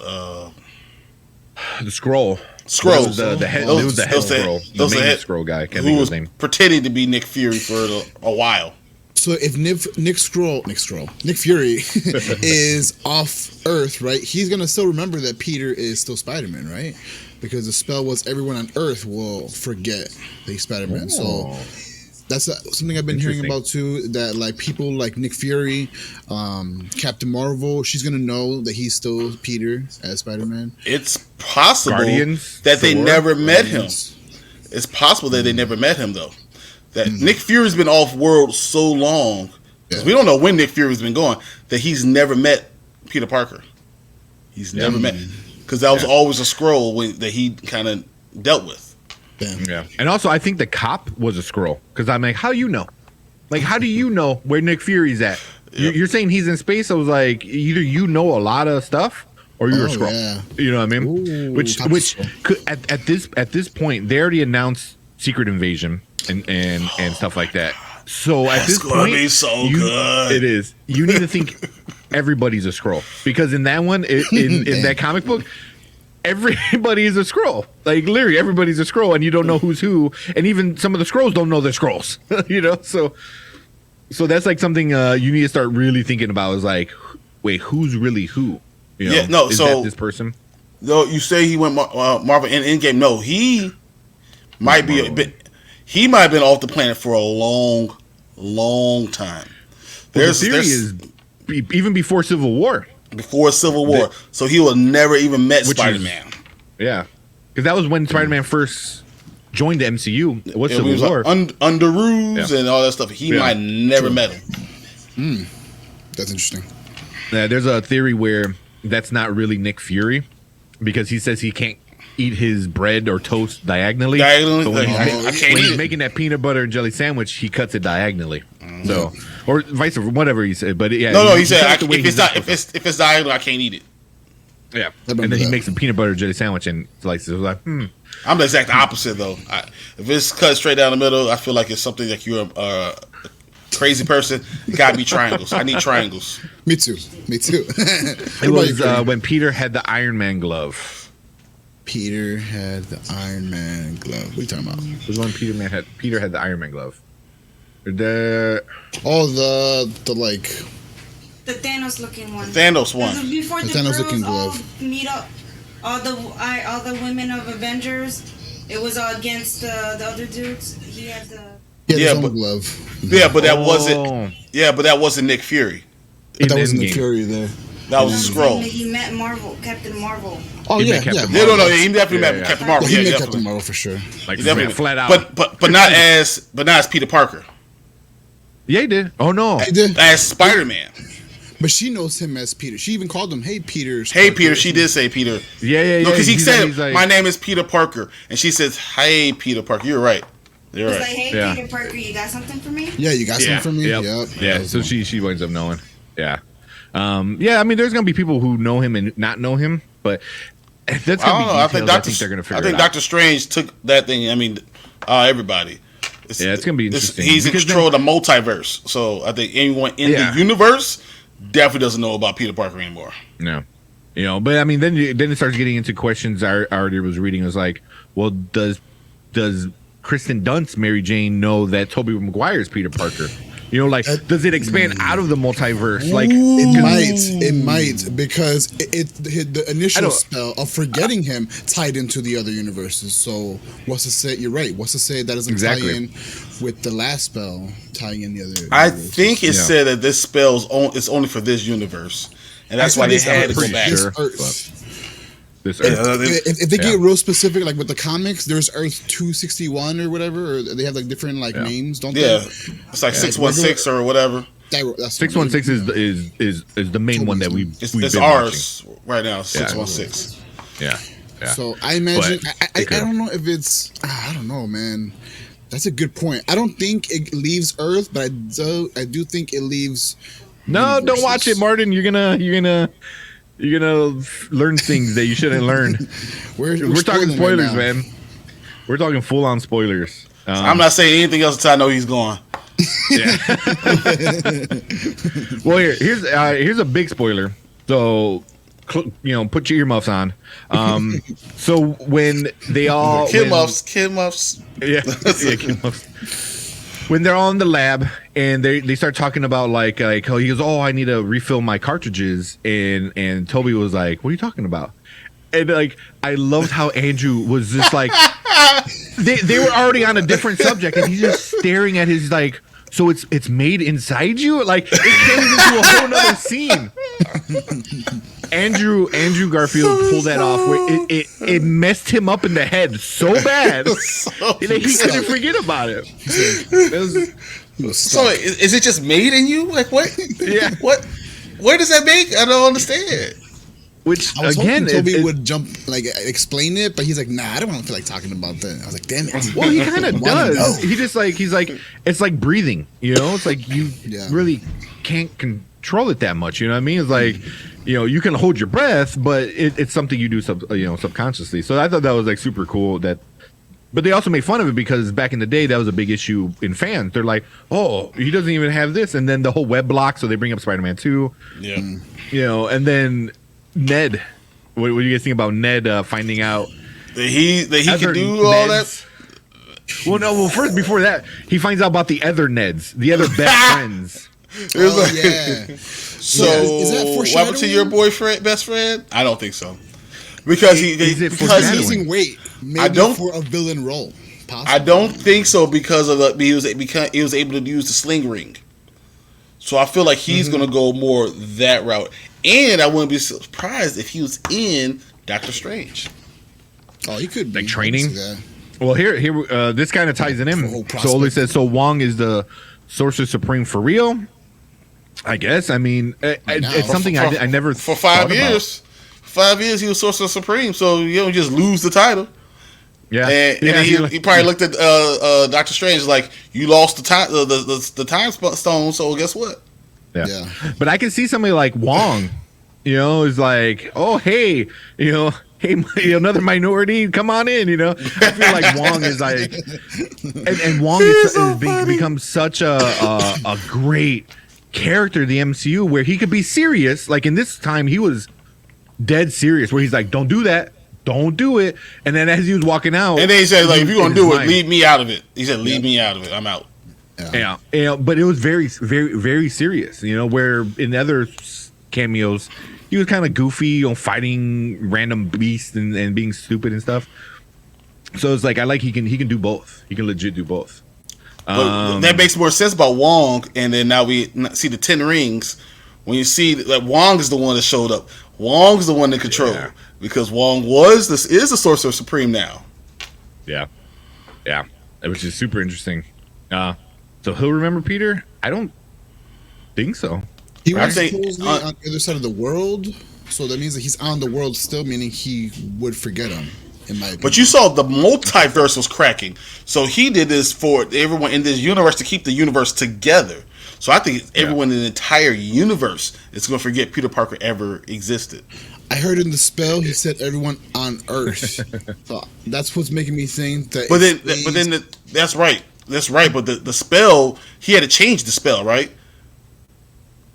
[SPEAKER 1] The Scroll.
[SPEAKER 3] Scroll.
[SPEAKER 1] It was the head.
[SPEAKER 3] Those-
[SPEAKER 1] It was the head
[SPEAKER 3] those the-
[SPEAKER 1] Scroll.
[SPEAKER 3] those
[SPEAKER 1] The
[SPEAKER 3] the
[SPEAKER 1] main
[SPEAKER 3] head-
[SPEAKER 1] Scroll guy. Can't
[SPEAKER 3] Who
[SPEAKER 1] think of
[SPEAKER 3] was
[SPEAKER 1] his name.
[SPEAKER 3] pretending to be Nick Fury for a while.
[SPEAKER 2] So if Nick Fury is off Earth, right? He's gonna still remember that Peter is still Spider-Man, right? Because the spell was everyone on Earth will forget that he's Spider-Man. So that's something I've been hearing about too. That like people like Nick Fury, Captain Marvel, she's gonna know that he's still Peter as Spider-Man.
[SPEAKER 3] It's possible
[SPEAKER 1] Guardians,
[SPEAKER 3] that they
[SPEAKER 1] Thor,
[SPEAKER 3] never met him. It's possible that they never met him though. That Nick Fury's been off world so long, because we don't know when Nick Fury's been gone, that he's never met Peter Parker. He's never met, because that was always a scroll that he kind of dealt with.
[SPEAKER 2] Damn.
[SPEAKER 1] Yeah, and also I think the cop was a Scroll because I'm like, how you know? Like, how do you know where Nick Fury's at? You're saying he's in space. I was like, either you know a lot of stuff or you're a Scroll.
[SPEAKER 2] Yeah.
[SPEAKER 1] You know what I mean?
[SPEAKER 2] Ooh,
[SPEAKER 1] which
[SPEAKER 2] Scroll.
[SPEAKER 1] could, at this point they already announced Secret Invasion and stuff like that. So at this
[SPEAKER 3] gonna
[SPEAKER 1] point,
[SPEAKER 3] be so good.
[SPEAKER 1] It is. You need to think everybody's a Scroll because in that one, in that comic book, everybody is a Scroll. Like literally, everybody's a Scroll, and you don't know who's who, and even some of the Scrolls don't know they're Scrolls. So that's like something you need to start really thinking about. Is like, wait, who's really who?
[SPEAKER 3] Yeah, no,
[SPEAKER 1] is
[SPEAKER 3] so-
[SPEAKER 1] that this person?
[SPEAKER 3] No, you say he went Marvel in Endgame. No, he might be a bit. He might have been off the planet for a long time.
[SPEAKER 1] Well, the theory is even before Civil War.
[SPEAKER 3] Before Civil War, so he will never even met
[SPEAKER 1] Which is-
[SPEAKER 3] Spider-Man.
[SPEAKER 1] Yeah, because that was when Spider-Man first joined the MCU. What's
[SPEAKER 3] Yeah,
[SPEAKER 1] Civil
[SPEAKER 3] he was
[SPEAKER 1] War?
[SPEAKER 3] under Ruse
[SPEAKER 1] Yeah.
[SPEAKER 3] and all that stuff. He
[SPEAKER 1] Yeah.
[SPEAKER 3] might never met him.
[SPEAKER 2] That's interesting.
[SPEAKER 1] There's a theory where that's not really Nick Fury because he says he can't eat his bread or toast diagonally.
[SPEAKER 3] Diagonally?
[SPEAKER 1] So when,
[SPEAKER 3] Like,
[SPEAKER 1] he's,
[SPEAKER 3] I can't
[SPEAKER 1] when
[SPEAKER 3] eat
[SPEAKER 1] he's
[SPEAKER 3] it.
[SPEAKER 1] making that peanut butter and jelly sandwich, he cuts it diagonally. So, or vice versa, whatever he said. But yeah,
[SPEAKER 3] No, he said
[SPEAKER 1] cuts it the way
[SPEAKER 3] if
[SPEAKER 1] he's
[SPEAKER 3] it's not
[SPEAKER 1] supposed
[SPEAKER 3] if it's diagonal, I can't eat it.
[SPEAKER 1] to. Yeah,
[SPEAKER 2] I
[SPEAKER 1] and
[SPEAKER 2] remember
[SPEAKER 1] then he
[SPEAKER 2] that.
[SPEAKER 1] makes a peanut butter jelly sandwich and slices. It was like,
[SPEAKER 3] I'm the exact opposite though. If it's cut straight down the middle, I feel like it's something like you're a crazy person. It gotta be triangles. I need triangles.
[SPEAKER 2] Me too.
[SPEAKER 1] it was when Peter had the Iron Man glove.
[SPEAKER 2] Peter had the Iron Man glove. What are you talking about?
[SPEAKER 1] It was when Peter had the Iron Man glove. The
[SPEAKER 2] Oh, the like.
[SPEAKER 4] The Thanos looking one.
[SPEAKER 3] Thanos won.
[SPEAKER 4] Before
[SPEAKER 2] The
[SPEAKER 4] the
[SPEAKER 2] Thanos
[SPEAKER 4] girls
[SPEAKER 2] looking
[SPEAKER 4] all
[SPEAKER 2] glove.
[SPEAKER 4] meet up, all the women of Avengers, it was all against the other dudes. He had the.
[SPEAKER 2] He had
[SPEAKER 3] Yeah,
[SPEAKER 2] his own
[SPEAKER 3] but-
[SPEAKER 2] glove.
[SPEAKER 3] Yeah, but that
[SPEAKER 1] Oh.
[SPEAKER 3] wasn't. Yeah, but that wasn't Nick Fury.
[SPEAKER 1] in
[SPEAKER 2] That wasn't the
[SPEAKER 1] Endgame.
[SPEAKER 2] Fury there.
[SPEAKER 3] That was a scroll.
[SPEAKER 4] He met Captain Marvel.
[SPEAKER 2] Oh
[SPEAKER 1] He
[SPEAKER 2] yeah,
[SPEAKER 1] met Captain
[SPEAKER 2] yeah.
[SPEAKER 3] Yeah, no, he definitely
[SPEAKER 1] Yeah,
[SPEAKER 3] met
[SPEAKER 1] yeah.
[SPEAKER 3] Captain
[SPEAKER 2] Yeah,
[SPEAKER 3] Marvel.
[SPEAKER 2] he
[SPEAKER 3] Yeah,
[SPEAKER 2] made
[SPEAKER 3] definitely.
[SPEAKER 2] Captain Marvel for sure.
[SPEAKER 1] Like
[SPEAKER 3] He
[SPEAKER 1] yeah,
[SPEAKER 3] definitely
[SPEAKER 1] flat out.
[SPEAKER 3] But not as Peter Parker.
[SPEAKER 1] Yeah, he did. Oh no.
[SPEAKER 2] He did.
[SPEAKER 3] As Spider-Man.
[SPEAKER 2] But she knows him as Peter. She even called him, "Hey, Peter."
[SPEAKER 3] Hey Peter, she did say Peter.
[SPEAKER 1] Yeah.
[SPEAKER 3] No, because he
[SPEAKER 1] He's
[SPEAKER 3] said,
[SPEAKER 1] like-
[SPEAKER 3] "My name is Peter Parker," and she says, "Hey, Peter Parker." You're right. You're
[SPEAKER 4] He's
[SPEAKER 3] right.
[SPEAKER 4] like, hey,
[SPEAKER 1] Yeah.
[SPEAKER 4] Peter Parker, you got something for me?
[SPEAKER 2] Yeah, you got
[SPEAKER 1] Yeah.
[SPEAKER 2] something from me.
[SPEAKER 1] Yep.
[SPEAKER 2] Yep.
[SPEAKER 1] Yeah. So she winds up knowing. Yeah. Yeah. I mean, there's gonna be people who know him and not know him, but that's
[SPEAKER 3] I
[SPEAKER 1] gonna
[SPEAKER 3] don't
[SPEAKER 1] be
[SPEAKER 3] know.
[SPEAKER 1] details.
[SPEAKER 3] I think
[SPEAKER 1] they're gonna figure
[SPEAKER 3] I think
[SPEAKER 1] it out.
[SPEAKER 3] Doctor Strange took that thing. I mean, everybody.
[SPEAKER 1] Yeah, it's gonna be interesting.
[SPEAKER 3] He's in
[SPEAKER 1] Because
[SPEAKER 3] control of the multiverse, so I think anyone in
[SPEAKER 1] Yeah.
[SPEAKER 3] the universe definitely doesn't know about Peter Parker anymore.
[SPEAKER 1] No. You know, but I mean, then it starts getting into questions. I already was reading. It was like, well, does Kristen Dunst's Mary Jane know that Tobey Maguire's Peter Parker? You know, like, does it expand out of the multiverse? Like,
[SPEAKER 2] it might, because the initial spell of forgetting him tied into the other universes. So what's to say? You're right. What's to say that doesn't tie in with the last spell tying in the other?
[SPEAKER 3] I think it said that this spell is only for this universe, and that's why they had to go back.
[SPEAKER 1] This Earth.
[SPEAKER 2] If they get real specific, like with the comics, there's Earth 261 or whatever, or they have like different names, don't they?
[SPEAKER 3] Yeah, it's like 616 or whatever.
[SPEAKER 2] That's
[SPEAKER 1] 616 is the main one that
[SPEAKER 3] it's ours right now. 616.
[SPEAKER 1] Yeah.
[SPEAKER 2] So I imagine I don't know if it's I don't know, man. That's a good point. I don't think it leaves Earth, but I do think it leaves.
[SPEAKER 1] No, don't watch it, Martin. You're gonna learn things that you shouldn't learn. We're talking spoilers, right, man. We're talking full on spoilers.
[SPEAKER 3] I'm not saying anything else until I know he's gone.
[SPEAKER 1] Well, here's a big spoiler. So, put your earmuffs on. So when they all
[SPEAKER 3] kid muffs.
[SPEAKER 1] Yeah, kid muffs. When they're all in the lab and they start talking about like he goes, oh, I need to refill my cartridges, and Toby was like, what are you talking about? And like, I loved how Andrew was just like, they were already on a different subject, and he's just staring at his like, so it's made inside you, like it turns into a whole nother scene. Andrew Garfield pulled that off where it messed him up in the head so bad that he couldn't forget about it.
[SPEAKER 3] So is it just made in you? Like what?
[SPEAKER 1] Yeah.
[SPEAKER 3] What? Where does that make? I don't understand.
[SPEAKER 2] Which I was again, hoping Toby would jump explain it, but he's like, nah, I don't feel like talking about that. I was like, damn it.
[SPEAKER 1] Well, he kind of does. He's like, it's like breathing. You know, it's like you really can't control it that much. You know what I mean? It's like, you can hold your breath, but it's something you do subconsciously. So I thought that was like super cool. But they also made fun of it because back in the day that was a big issue in fans. They're like, oh, he doesn't even have this, and then the whole web block. So they bring up Spider-Man 2.
[SPEAKER 3] Yeah.
[SPEAKER 1] And then Ned. What do you guys think about Ned finding out
[SPEAKER 3] that he can do all that?
[SPEAKER 1] Well, first before that, he finds out about the other Neds, the other best friends.
[SPEAKER 2] Yeah.
[SPEAKER 3] So is that foreshadowing? What happened to your boyfriend, best friend? I don't think so. Because he's
[SPEAKER 2] losing weight, maybe for a villain role. Possibly.
[SPEAKER 3] I don't think so because he was able to use the sling ring. So I feel like he's going to go more that route. And I wouldn't be surprised if he was in Doctor Strange.
[SPEAKER 2] Oh, he could be.
[SPEAKER 1] Like training? Well, here, this kind of ties it in. So Oli says, so Wong is the Sorcerer Supreme for real? I guess. I mean, it's something I never
[SPEAKER 3] for 5 years. 5 years he was Sorcerer Supreme, so you don't just lose the title.
[SPEAKER 1] Yeah,
[SPEAKER 3] and he probably looked at Doctor Strange like, you lost the time stone, so guess what?
[SPEAKER 1] Yeah. But I can see somebody like Wong, is like, oh hey, hey, another minority, come on in. I feel like Wong is like, and Wong has become such a great character in the MCU where he could be serious. Like in this time, he was dead serious, where he's like, don't do that. Don't do it. And then as he was walking out,
[SPEAKER 3] and then he said, like, if you're gonna do it, leave me out of it. He said, leave me out of it. I'm out.
[SPEAKER 1] Yeah. But it was very, very, very serious. Where in the other cameos, he was kind of goofy, fighting random beasts and being stupid and stuff. So it's like he can do both. He can legit do both.
[SPEAKER 3] But that makes more sense about Wong. And then now we see the 10 rings. When you see that Wong is the one that showed up, Wong's the one that controlled. Yeah. Because Wong is the Sorcerer Supreme now.
[SPEAKER 1] Yeah, which is super interesting. So he'll remember Peter? I don't think so.
[SPEAKER 2] He was supposedly on the other side of the world, so that means that he's on the world still, meaning he would forget him. In my opinion.
[SPEAKER 3] But you saw the multiverse was cracking, so he did this for everyone in this universe to keep the universe together. So I think everyone in the entire universe is going to forget Peter Parker ever existed.
[SPEAKER 2] I heard in the spell he said everyone on Earth. So that's what's making me think that.
[SPEAKER 3] That's right. That's right. But the spell, he had to change the spell, right?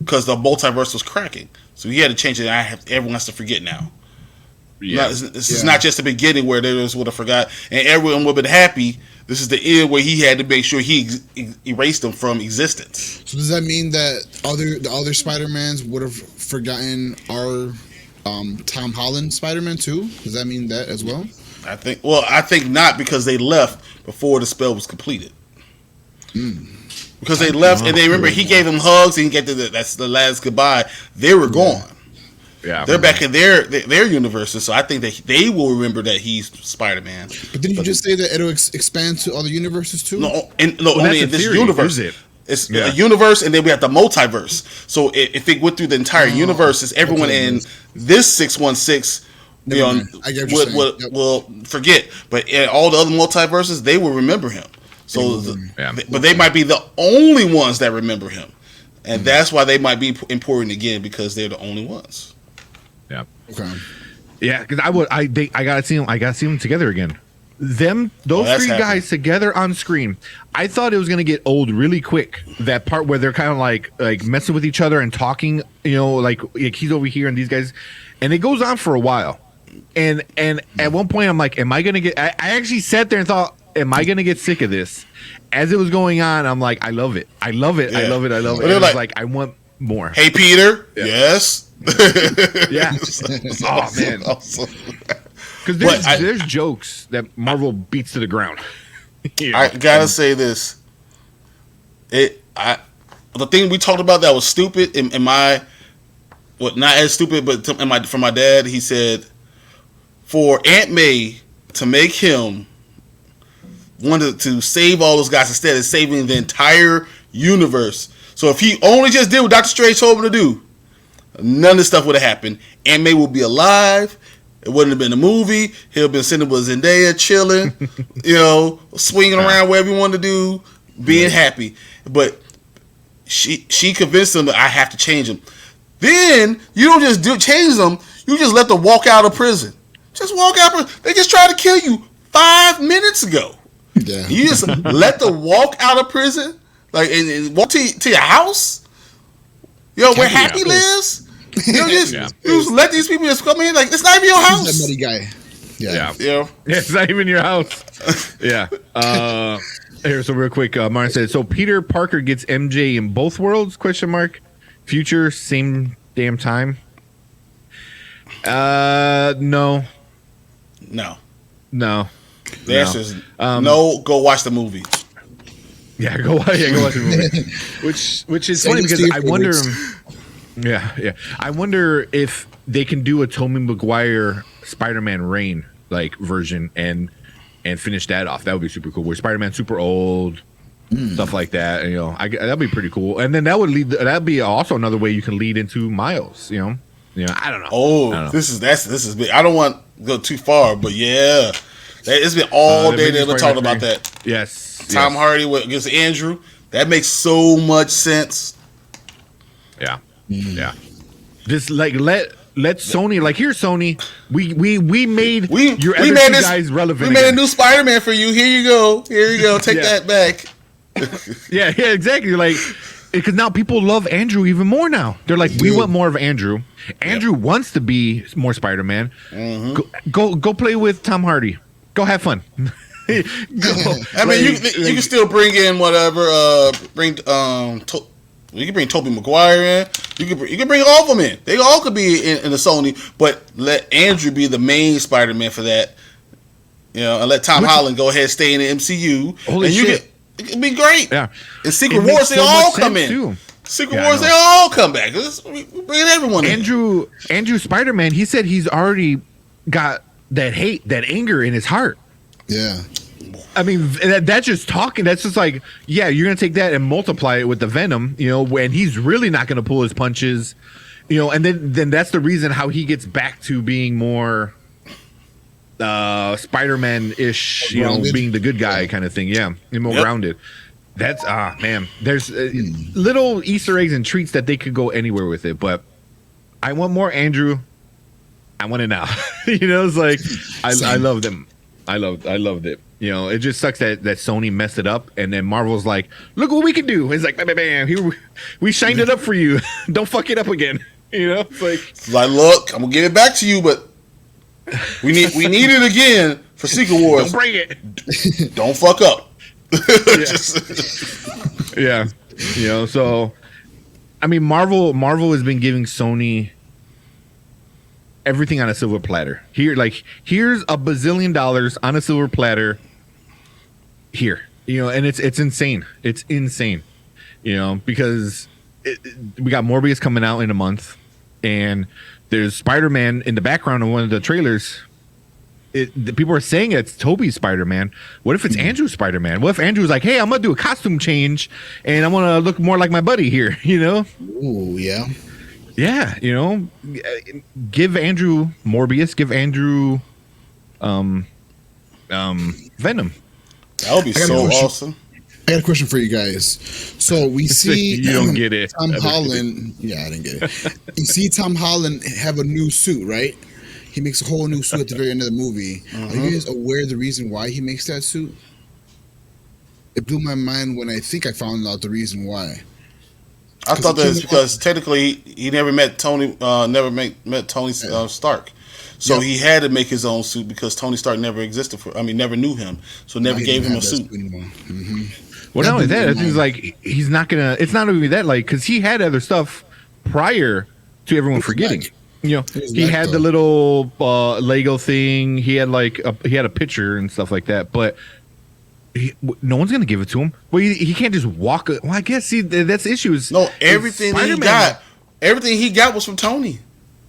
[SPEAKER 3] because the multiverse was cracking. So he had to change it. Everyone has to forget now.
[SPEAKER 1] Yeah.
[SPEAKER 3] This is not just the beginning where they just would have forgot, and everyone would have been happy. This is the end where he had to make sure he erased them from existence.
[SPEAKER 2] So does that mean that the other Spider-Mans would have forgotten our Tom Holland Spider-Man too? Does that mean that as well?
[SPEAKER 3] I think not, because they left before the spell was completed. Because they left, and they remember he gave them hugs, and he get that's the last goodbye. They were gone.
[SPEAKER 1] Yeah,
[SPEAKER 3] they're back in their universes, so I think that they will remember that he's Spider-Man.
[SPEAKER 2] But didn't you just say that it'll expand to other universes too?
[SPEAKER 3] No, only in this universe. It's a universe, and then we have the multiverse. So if it went through the entire universe, everyone in this 616 will forget. But in all the other multiverses, they will remember him. So, but they might be the only ones that remember him, and that's why they might be important again, because they're the only ones.
[SPEAKER 1] Yeah.
[SPEAKER 2] Okay.
[SPEAKER 1] Yeah, because I gotta see them. I gotta see them together again. Those three guys together on screen. I thought it was gonna get old really quick. That part where they're kind of like messing with each other and talking. Like he's over here and these guys, and it goes on for a while. And at one point I'm like, am I gonna get? I actually sat there and thought, am I gonna get sick of this? As it was going on, I'm like, I love it. I love it. Yeah. I love it. I love it. And it was like, I want more.
[SPEAKER 3] Hey, Peter. Yeah. Yes.
[SPEAKER 1] Yeah. Oh man. Because there's jokes that Marvel beats to the ground.
[SPEAKER 3] I gotta say this. The thing we talked about that was stupid in my, not as stupid, but from my dad, he said, for Aunt May to make him wanted to save all those guys instead of saving the entire universe. So if he only just did what Doctor Strange told him to do, none of this stuff would have happened. Aunt May would be alive. It wouldn't have been a movie. He'll been sitting with Zendaya chilling, swinging around wherever he wanted to do, being happy. But she convinced him that I have to change him. Then you don't just change them. You just let them walk out of prison. Just walk out. They just tried to kill you 5 minutes ago.
[SPEAKER 2] Yeah.
[SPEAKER 3] You just let them walk out of prison, and walk to your house. Where Happy lives. You just let these people just come in. It's not even your house.
[SPEAKER 2] He's that nutty guy.
[SPEAKER 1] Yeah. It's not even your house. Yeah. Here, so real quick, Martin said, so Peter Parker gets MJ in both worlds? ? Future, same damn time. No.
[SPEAKER 3] The answer is no. Go watch the movie.
[SPEAKER 1] Yeah, go watch the movie. Which is funny because I wonder. Yeah. I wonder if they can do a Tobey Maguire Spider-Man Reign version and finish that off. That would be super cool. Where Spider-Man's super old, stuff like that. And, that'd be pretty cool. And then that'd be also another way you can lead into Miles. I don't know.
[SPEAKER 3] Oh, this is big. I don't want to go too far, but yeah, it's been all day they've been talking about that.
[SPEAKER 1] Yes,
[SPEAKER 3] Tom Hardy against Andrew. That makes so much sense.
[SPEAKER 1] Yeah. Yeah. Just let Sony here's Sony. We made your other two guys relevant.
[SPEAKER 3] We made a new Spider-Man for you. Here you go. Take that back.
[SPEAKER 1] Yeah, exactly. Because now people love Andrew even more now. They're like, we want more of Andrew. Andrew wants to be more Spider-Man. Mm-hmm. Go play with Tom Hardy. Go have fun.
[SPEAKER 3] You can still bring in whatever. You can bring Tobey Maguire in. You can bring all of them in. They all could be in the Sony, but let Andrew be the main Spider-Man for that. And let Tom Holland go ahead and stay in the MCU.
[SPEAKER 1] Holy shit.
[SPEAKER 3] It could be great.
[SPEAKER 1] Yeah.
[SPEAKER 3] In Secret Wars, they all come in. Too. Secret Wars, they all come back. We're bringing everyone in.
[SPEAKER 1] Andrew Spider-Man, he said he's already got that hate, that anger in his heart.
[SPEAKER 2] Yeah.
[SPEAKER 1] I mean, that's just talking. That's just you're going to take that and multiply it with the Venom, when he's really not going to pull his punches, and then that's the reason how he gets back to being more Spider-Man-ish, being the good guy kind of thing. Yeah, more grounded. That's, man, there's little Easter eggs and treats that they could go anywhere with it, but I want more Andrew. I want it now. It's I love them. I loved it. You know, it just sucks that Sony messed it up, and then Marvel's like, look what we can do. It's like, bam, bam, bam. Here we shined it up for you. Don't fuck it up again. You know,
[SPEAKER 3] it's like, look, I'm gonna give it back to you, but we need it again for Secret Wars.
[SPEAKER 1] Don't bring it.
[SPEAKER 3] Don't fuck up.
[SPEAKER 1] Yeah. You know, so I mean, Marvel has been giving Sony everything on a silver platter. Here's $1 bazillion on a silver platter. Here, you know, and it's insane. It's insane, you know, because we got Morbius coming out in a month, and there's Spider-Man in the background of one of the trailers. The people are saying it's Toby's Spider-Man. What if it's Andrew's Spider-Man? What if Andrew's like, hey, I'm gonna do a costume change, and I want to look more like my buddy here, you know?
[SPEAKER 2] Ooh, yeah.
[SPEAKER 1] Yeah, you know, give Andrew Morbius, give Andrew Venom.
[SPEAKER 3] That would be so awesome.
[SPEAKER 2] I got a question for you guys. So we see
[SPEAKER 1] you don't get it.
[SPEAKER 2] Tom Holland. Yeah, I didn't get it. You see Tom Holland have a new suit, right? He makes a whole new suit at the very end of the movie. Are you guys aware of the reason why he makes that suit? It blew my mind when I think I found out the reason why.
[SPEAKER 3] I thought that was because technically he never met Tony. Met Tony Stark. So he had to make his own suit because Tony Stark never existed never knew him, so never gave him a suit.
[SPEAKER 1] Well, not only that, I think it's like he's not gonna. It's not only that, like, because he had other stuff prior to everyone forgetting. You know, he had the little Lego thing. He had he had a picture and stuff like that, but no one's gonna give it to him. Well, he can't just walk. Well, I guess that's the issue.
[SPEAKER 3] No, everything he got was from Tony.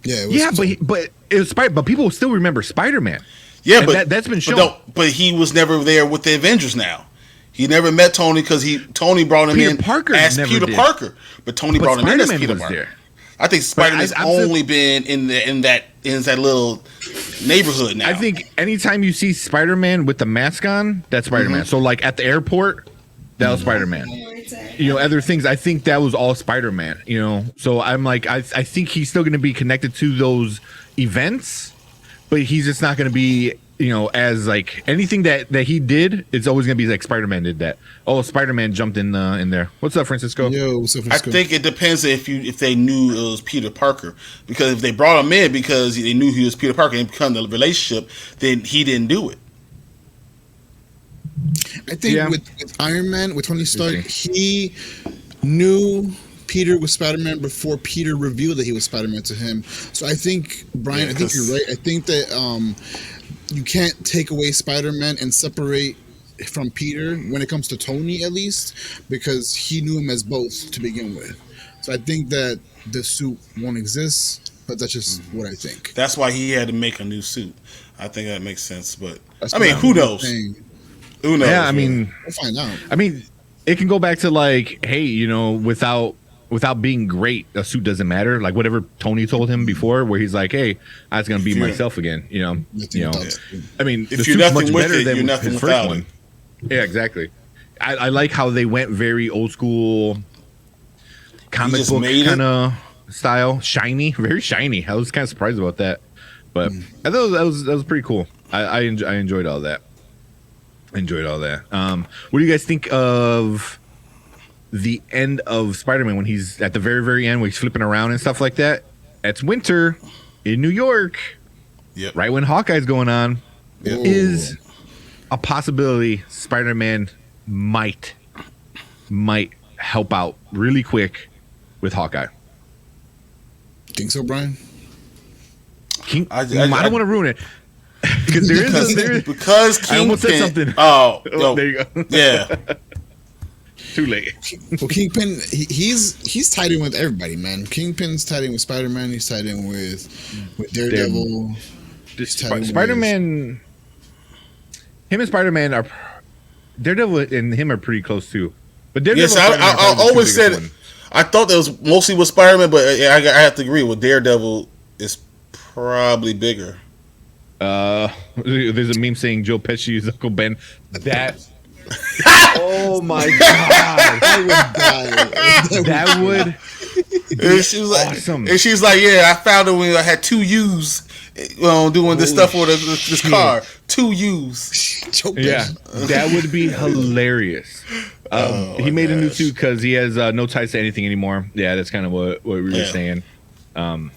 [SPEAKER 2] Yeah,
[SPEAKER 1] but it was but people still remember Spider-Man.
[SPEAKER 3] Yeah,
[SPEAKER 1] and
[SPEAKER 3] but
[SPEAKER 1] that's been shown.
[SPEAKER 3] But he was never there with the Avengers. Now he never met Tony because Tony brought him in as Peter Parker, but Tony brought him in as Peter Parker. There. I think Spider-Man's only been in that little neighborhood now.
[SPEAKER 1] I think anytime you see Spider-Man with the mask on, that's Spider-Man. So like at the airport, that was Spider-Man. You know, other things, I think that was all Spider-Man, you know. So I'm like, I think he's still going to be connected to those events, but he's just not going to be, you know, as like anything that he did, it's always going to be like Spider-Man did that. Oh, Spider-Man jumped in there. What's up, Francisco?
[SPEAKER 2] Yo, what's up, Francisco?
[SPEAKER 3] I think it depends if they knew it was Peter Parker, because if they brought him in because they knew he was Peter Parker and become the relationship, then he didn't do it.
[SPEAKER 2] I think with Iron Man, with Tony Stark, he knew Peter was Spider-Man before Peter revealed that he was Spider-Man to him. So I think, Brian, I think you're right. I think that you can't take away Spider-Man and separate from Peter when it comes to Tony, at least, because he knew him as both to begin with. So I think that the suit won't exist, but that's just what I think.
[SPEAKER 3] That's why he had to make a new suit. I think that makes sense, but who knows? Who knows?
[SPEAKER 1] Yeah, I mean,
[SPEAKER 2] we'll find out.
[SPEAKER 1] I mean, it can go back to like, hey, you know, without being great, a suit doesn't matter. Like whatever Tony told him before, where he's like, hey, I was gonna be myself again. You know. I mean,
[SPEAKER 3] if you're nothing with it, you're nothing without it.
[SPEAKER 1] Yeah, exactly. I like how they went very old school comic book kind of style, shiny, very shiny. I was kind of surprised about that, but I thought that was pretty cool. I enjoyed all that. What do you guys think of the end of Spider-Man when he's at the very, very end, when he's flipping around and stuff like that? It's winter in New York.
[SPEAKER 3] Yep.
[SPEAKER 1] Right when Hawkeye's going on. Yep. Is a possibility Spider-Man might help out really quick with Hawkeye.
[SPEAKER 2] Think so, Brian?
[SPEAKER 1] I don't want to ruin it. Because
[SPEAKER 3] because Kingpin,
[SPEAKER 1] I almost said something.
[SPEAKER 3] Oh,
[SPEAKER 1] there you go.
[SPEAKER 3] Yeah.
[SPEAKER 1] Too late.
[SPEAKER 2] Well, Kingpin, he's tied in with everybody, man. Kingpin's tied in with Spider-Man. He's tied in with Daredevil.
[SPEAKER 1] Spider-Man. Him and Spider-Man are. Daredevil and him are pretty close too. But Daredevil.
[SPEAKER 3] Yes, I always said it. I thought that was mostly with Spider-Man, but I have to agree with Daredevil is probably bigger.
[SPEAKER 1] There's a meme saying Joe Pesci is Uncle Ben. That. Oh my god!
[SPEAKER 3] And she was like,
[SPEAKER 1] awesome.
[SPEAKER 3] and she's like, yeah, I found it when I had 2 U's doing this stuff with this car. 2 U's.
[SPEAKER 2] Choke
[SPEAKER 1] Yeah,
[SPEAKER 2] bitch.
[SPEAKER 1] that would be hilarious. He made a new suit because he has no ties to anything anymore. Yeah, that's kind of what we were saying. No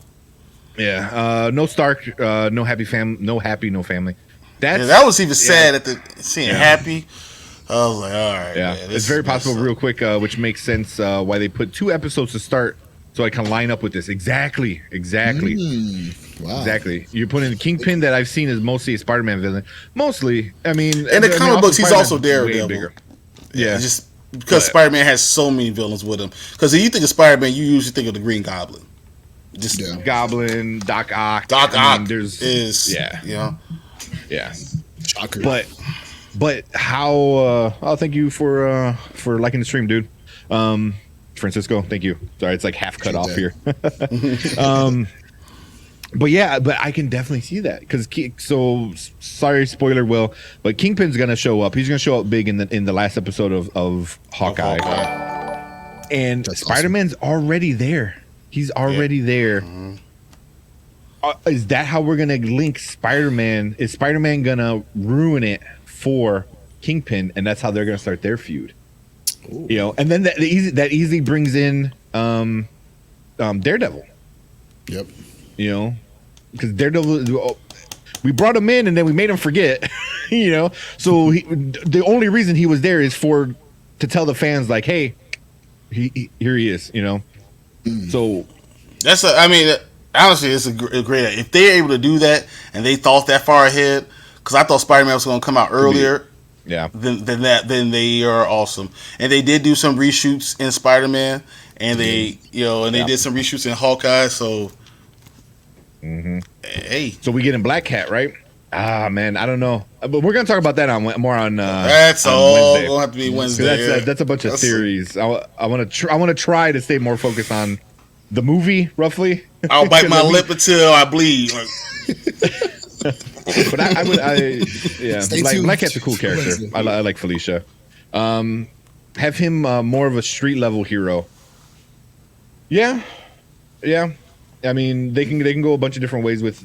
[SPEAKER 1] Stark, no happy no family.
[SPEAKER 3] That was even sad at the seeing Happy. I was like, all right.
[SPEAKER 1] Yeah,
[SPEAKER 3] man,
[SPEAKER 1] it's very possible. Real quick, which makes sense why they put 2 episodes to start, so I can line up with this. Exactly.
[SPEAKER 2] Wow.
[SPEAKER 1] Exactly. You're putting the Kingpin that I've seen is mostly a Spider-Man villain. Mostly, I mean,
[SPEAKER 3] in the comic books, he's
[SPEAKER 1] Spider-Man's
[SPEAKER 3] also Daredevil.
[SPEAKER 1] way bigger. Yeah,
[SPEAKER 3] just because Spider-Man has so many villains with him. Because if you think of Spider-Man, you usually think of the Green Goblin. Just
[SPEAKER 1] Goblin, Doc Ock.
[SPEAKER 3] Doc Ock
[SPEAKER 1] is
[SPEAKER 3] yeah.
[SPEAKER 2] Shocker.
[SPEAKER 1] But how? Thank you for liking the stream, dude. Francisco, thank you. Sorry, it's like half cut off here. But I can definitely see that because sorry, spoiler, Will, but Kingpin's gonna show up. He's gonna show up big in the last episode of Hawkeye, and
[SPEAKER 2] That's
[SPEAKER 1] Spider-Man's already there. He's already there. Is that how we're gonna link Spider-Man? Is Spider-Man gonna ruin it for Kingpin, and that's how they're gonna start their feud? Ooh. You know, and then that easily brings in Daredevil.
[SPEAKER 2] Yep.
[SPEAKER 1] You know, because Daredevil, we brought him in and then we made him forget. You know, so the only reason he was there is to tell the fans like, hey, here he is. You know, so
[SPEAKER 3] honestly, it's a great. If they're able to do that and they thought that far ahead, because I thought Spider-Man was going to come out earlier.
[SPEAKER 1] Yeah.
[SPEAKER 3] Then they are awesome, and they did do some reshoots in Spider-Man, and they did some reshoots in Hawkeye. So, hey,
[SPEAKER 1] so we get in Black Cat, right? Ah, man, I don't know, but we're gonna talk about that more on.
[SPEAKER 3] That's
[SPEAKER 1] on
[SPEAKER 3] all
[SPEAKER 1] Wednesday.
[SPEAKER 3] gonna have to be Wednesday.
[SPEAKER 1] That's a bunch of theories. I want to try to stay more focused on the movie, roughly.
[SPEAKER 3] I'll bite my lip until I bleed.
[SPEAKER 1] But I Black Cat's a cool character. I like Felicia. Have him more of a street level hero. Yeah. I mean, they can go a bunch of different ways with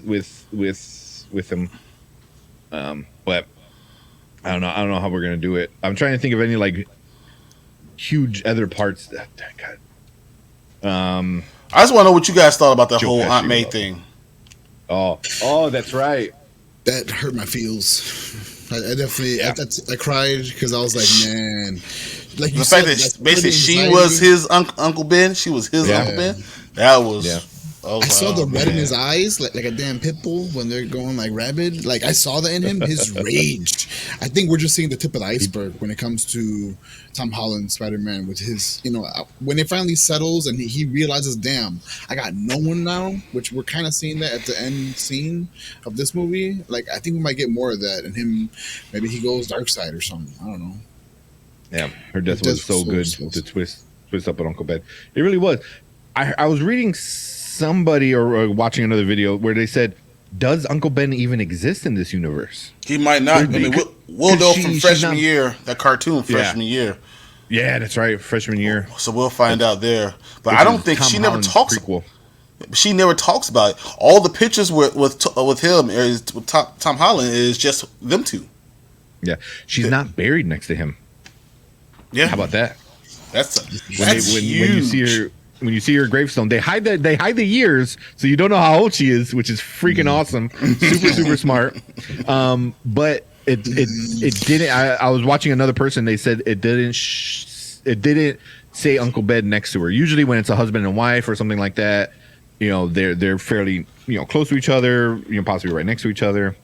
[SPEAKER 1] him. But I don't know how we're gonna do it. I'm trying to think of any like huge other parts.
[SPEAKER 3] I just want to know what you guys thought about the whole Aunt May thing.
[SPEAKER 1] Oh, that's right.
[SPEAKER 2] That hurt my feels. I definitely, I cried because I was like, man, like you
[SPEAKER 3] the
[SPEAKER 2] said,
[SPEAKER 3] fact that basically she was his Uncle Ben. She was his Uncle Ben. That was.
[SPEAKER 1] Yeah.
[SPEAKER 2] I saw the red in his eyes, like a damn pit bull when they're going like rabid. Like I saw that in him, his rage. I think we're just seeing the tip of the iceberg when it comes to Tom Holland Spider-Man with his, when it finally settles and he realizes, damn, I got no one now, which we're kind of seeing that at the end scene of this movie. Like I think we might get more of that, and him, maybe he goes dark side or something. I don't know.
[SPEAKER 1] Yeah, her death was so good. The twist up on Uncle Ben. It really was. I was reading somebody or watching another video where they said, does Uncle Ben even exist in this universe?
[SPEAKER 3] He might not. I mean, we'll know from freshman year, that cartoon freshman year.
[SPEAKER 1] Yeah, that's right, freshman year.
[SPEAKER 3] So we'll find out there. But I don't think
[SPEAKER 1] Tom
[SPEAKER 3] she never
[SPEAKER 1] Holland's
[SPEAKER 3] talks.
[SPEAKER 1] Prequel.
[SPEAKER 3] She never talks about it. All the pictures with him with Tom Holland is just them two.
[SPEAKER 1] Yeah, she's not buried next to him.
[SPEAKER 3] Yeah,
[SPEAKER 1] how about that?
[SPEAKER 3] That's
[SPEAKER 1] huge. When you see her gravestone, they hide the years, so you don't know how old she is, which is freaking awesome. Super smart. But it didn't. I was watching another person. They said it didn't say Uncle Ben next to her. Usually, when it's a husband and wife or something like that, they're fairly close to each other. Possibly right next to each other.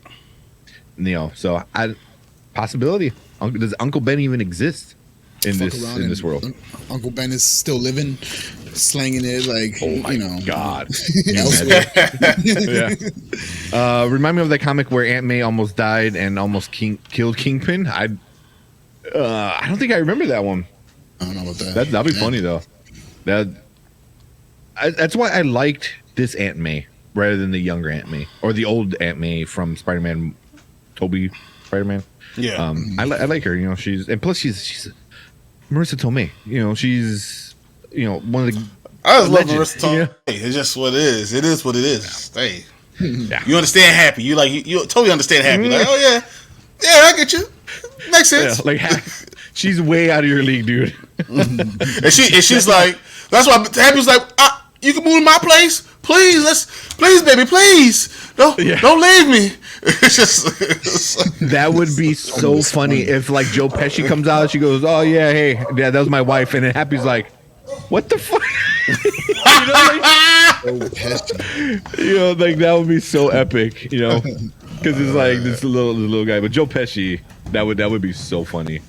[SPEAKER 1] So possibility. Does Uncle Ben even exist in this world?
[SPEAKER 2] Uncle Ben is still living, slanging it like,
[SPEAKER 1] oh my God.
[SPEAKER 2] Yeah.
[SPEAKER 1] Remind me of that comic where Aunt May almost died and almost killed Kingpin. I don't think I remember that one.
[SPEAKER 2] I don't know about that.
[SPEAKER 1] That'd be funny though. That's why I liked this Aunt May rather than the younger Aunt May or the old Aunt May from Spider-Man, Tobey Spider-Man.
[SPEAKER 3] Yeah.
[SPEAKER 1] I like her. She's Marissa Tomei. She's one of the
[SPEAKER 3] I just love
[SPEAKER 1] legend,
[SPEAKER 3] Marissa Tomei.
[SPEAKER 1] yeah.
[SPEAKER 3] It's just what it is. It is what it is. Hey,
[SPEAKER 1] Yeah.
[SPEAKER 3] you understand Happy. You totally understand Happy. Like, oh yeah, I get you. Makes
[SPEAKER 1] Yeah,
[SPEAKER 3] sense.
[SPEAKER 1] like she's way out of your league, dude.
[SPEAKER 3] And she's like, that's why Happy was like, you can move to my place, please. Please, baby, please. Don't leave me. It's just
[SPEAKER 1] That would be so funny if like Joe Pesci comes out, she goes, "Oh yeah, hey, yeah, that was my wife," and then Happy's like, "What the fuck?" Like that would be so epic, because it's like this little guy. But Joe Pesci, that would be so funny.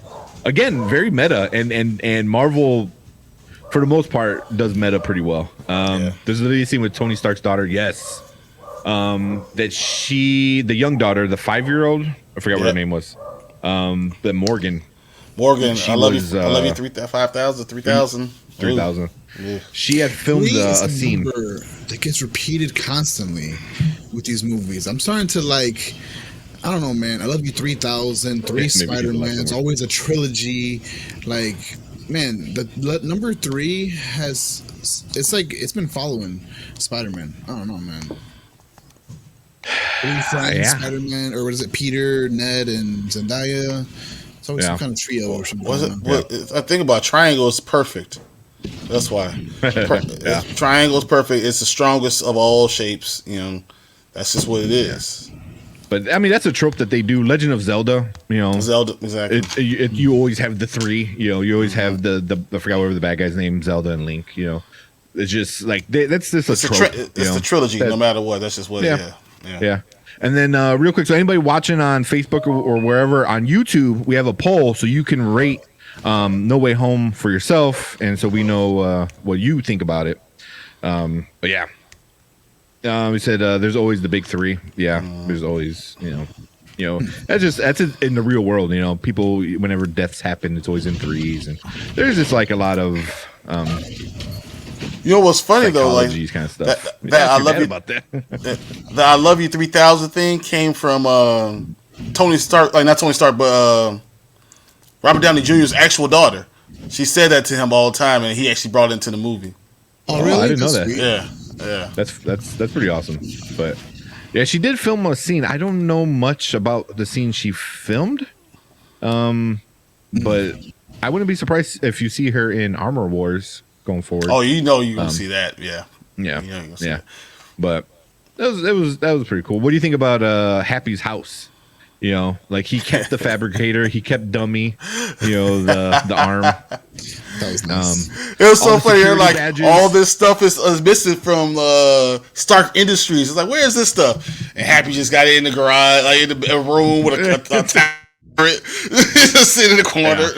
[SPEAKER 1] Again, very meta, and Marvel, for the most part, does meta pretty well. There's literally a scene with Tony Stark's daughter. Yes. That the young daughter, the 5-year-old, I forgot what her name was. That Morgan,
[SPEAKER 3] I love
[SPEAKER 1] was,
[SPEAKER 3] you. I love you. 5,000, 3,000.
[SPEAKER 1] 3,000.
[SPEAKER 3] Yeah.
[SPEAKER 1] She had filmed a scene
[SPEAKER 2] that gets repeated constantly with these movies. I'm starting to like. I don't know, man. I love you. 3,000, 3 Spider-Man. It's always a trilogy. Like, man, the number 3 has. It's like it's been following Spider-Man. I don't know, man. Spider-Man, or what is it? Peter, Ned, and Zendaya. It's always some kind of trio or something.
[SPEAKER 3] I think about Triangle is perfect. That's why. Triangle is perfect. It's the strongest of all shapes. That's just what it is.
[SPEAKER 1] But I mean, that's a trope that they do. Legend of Zelda,
[SPEAKER 3] Zelda, exactly.
[SPEAKER 1] You always have the 3. You always have the I forgot whatever the bad guy's name, Zelda and Link. It's just like that's just a trope.
[SPEAKER 3] It's the trilogy, no matter what. That's just what it is.
[SPEAKER 1] Yeah. And then real quick, so anybody watching on Facebook or wherever on YouTube, we have a poll so you can rate No Way Home for yourself, and so we know what you think about it. But yeah, we said there's always the big 3. Yeah, there's always that's in the real world. People, whenever deaths happen, it's always in 3s, and there's just like a lot of
[SPEAKER 3] what's funny though, like
[SPEAKER 1] kind of stuff.
[SPEAKER 3] That I love you
[SPEAKER 1] about that.
[SPEAKER 3] The I love you 3,000 thing came from Tony Stark, like not Tony Stark, but Robert Downey Jr.'s actual daughter. She said that to him all the time, and he actually brought it into the movie.
[SPEAKER 2] Oh, really?
[SPEAKER 1] I didn't know that.
[SPEAKER 2] Sweet.
[SPEAKER 3] Yeah.
[SPEAKER 1] That's pretty awesome. But yeah, she did film a scene. I don't know much about the scene she filmed, but I wouldn't be surprised if you see her in Armor Wars going forward.
[SPEAKER 3] Oh, you're gonna see that. Yeah.
[SPEAKER 1] Yeah. But that was pretty cool. What do you think about Happy's house? Like he kept the fabricator, he kept Dummy, the arm.
[SPEAKER 2] That was nice.
[SPEAKER 3] It was so funny. Like
[SPEAKER 1] badges.
[SPEAKER 3] all this stuff is missing from Stark Industries. It's like, where's this stuff? And Happy just got it in the garage, like in a room with a turret, just sitting in the corner.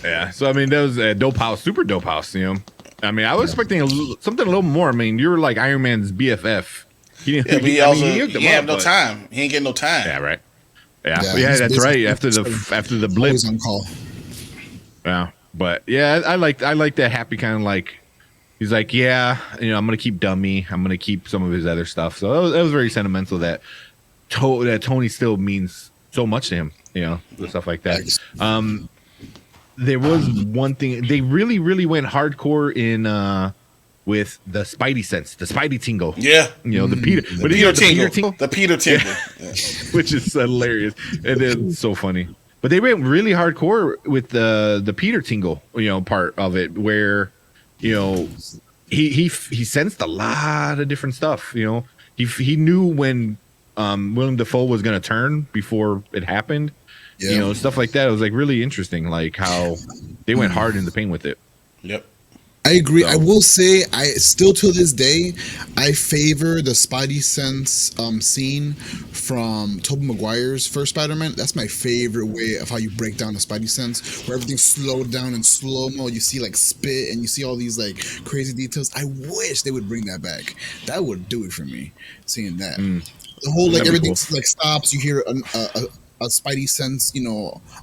[SPEAKER 1] Yeah. So I mean, that was a dope house, super dope house. I mean, I was expecting something a little more. I mean, you're like Iron Man's BFF. He didn't
[SPEAKER 3] have no time. He ain't getting no time.
[SPEAKER 1] Yeah, right. Yeah, that's right. After the blip,
[SPEAKER 2] always on call.
[SPEAKER 1] Yeah, but yeah, I like that Happy kind of like. He's like, yeah, I'm gonna keep Dummy. I'm gonna keep some of his other stuff. So that was very sentimental. That Tony still means so much to him. The stuff like that. There was one thing they really, really went hardcore in. With the Spidey sense, the Spidey tingle.
[SPEAKER 3] Yeah.
[SPEAKER 1] The Peter tingle.
[SPEAKER 3] The Peter tingle.
[SPEAKER 1] Yeah. Which is hilarious. And it's so funny. But they went really hardcore with the Peter tingle, part of it where, he sensed a lot of different stuff, He knew when Willem Dafoe was going to turn before it happened.
[SPEAKER 2] Yeah.
[SPEAKER 1] Stuff like that. It was like really interesting, like how they went hard in the paint with it.
[SPEAKER 3] Yep.
[SPEAKER 2] I agree. So, I will say, I still to this day, I favor the Spidey sense scene from Tobey Maguire's first Spider-Man. That's my favorite way of how you break down the Spidey sense, where everything's slowed down in slow-mo. You see like spit, and you see all these like crazy details. I wish they would bring that back. That would do it for me. Seeing that, the whole like everything cool. Like stops. You hear a Spidey sense,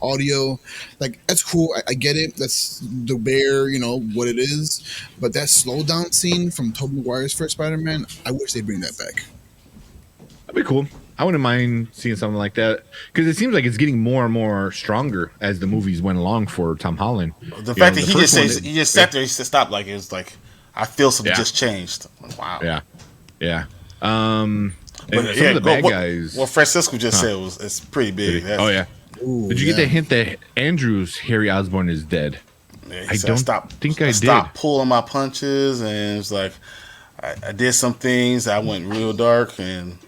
[SPEAKER 2] audio, like that's cool. I get it. That's the bear, what it is. But that slow down scene from Tobey Maguire's first Spider-Man, I wish they'd bring that back.
[SPEAKER 1] That'd be cool. I wouldn't mind seeing something like that because it seems like it's getting more and more stronger as the movies went along for Tom Holland.
[SPEAKER 3] The fact that he just sat there, he said, "Stop!" Like it's like I feel something just changed. Wow.
[SPEAKER 1] Yeah.
[SPEAKER 3] But
[SPEAKER 1] and some of the bad guys.
[SPEAKER 3] What Francisco just said it's pretty big.
[SPEAKER 1] Oh yeah.
[SPEAKER 2] Ooh,
[SPEAKER 1] Did you get the hint that Andrew's Harry Osborn is dead?
[SPEAKER 3] Yeah,
[SPEAKER 1] I don't think I did.
[SPEAKER 3] Stopped pulling my punches, and it's like I did some things. I went real dark, and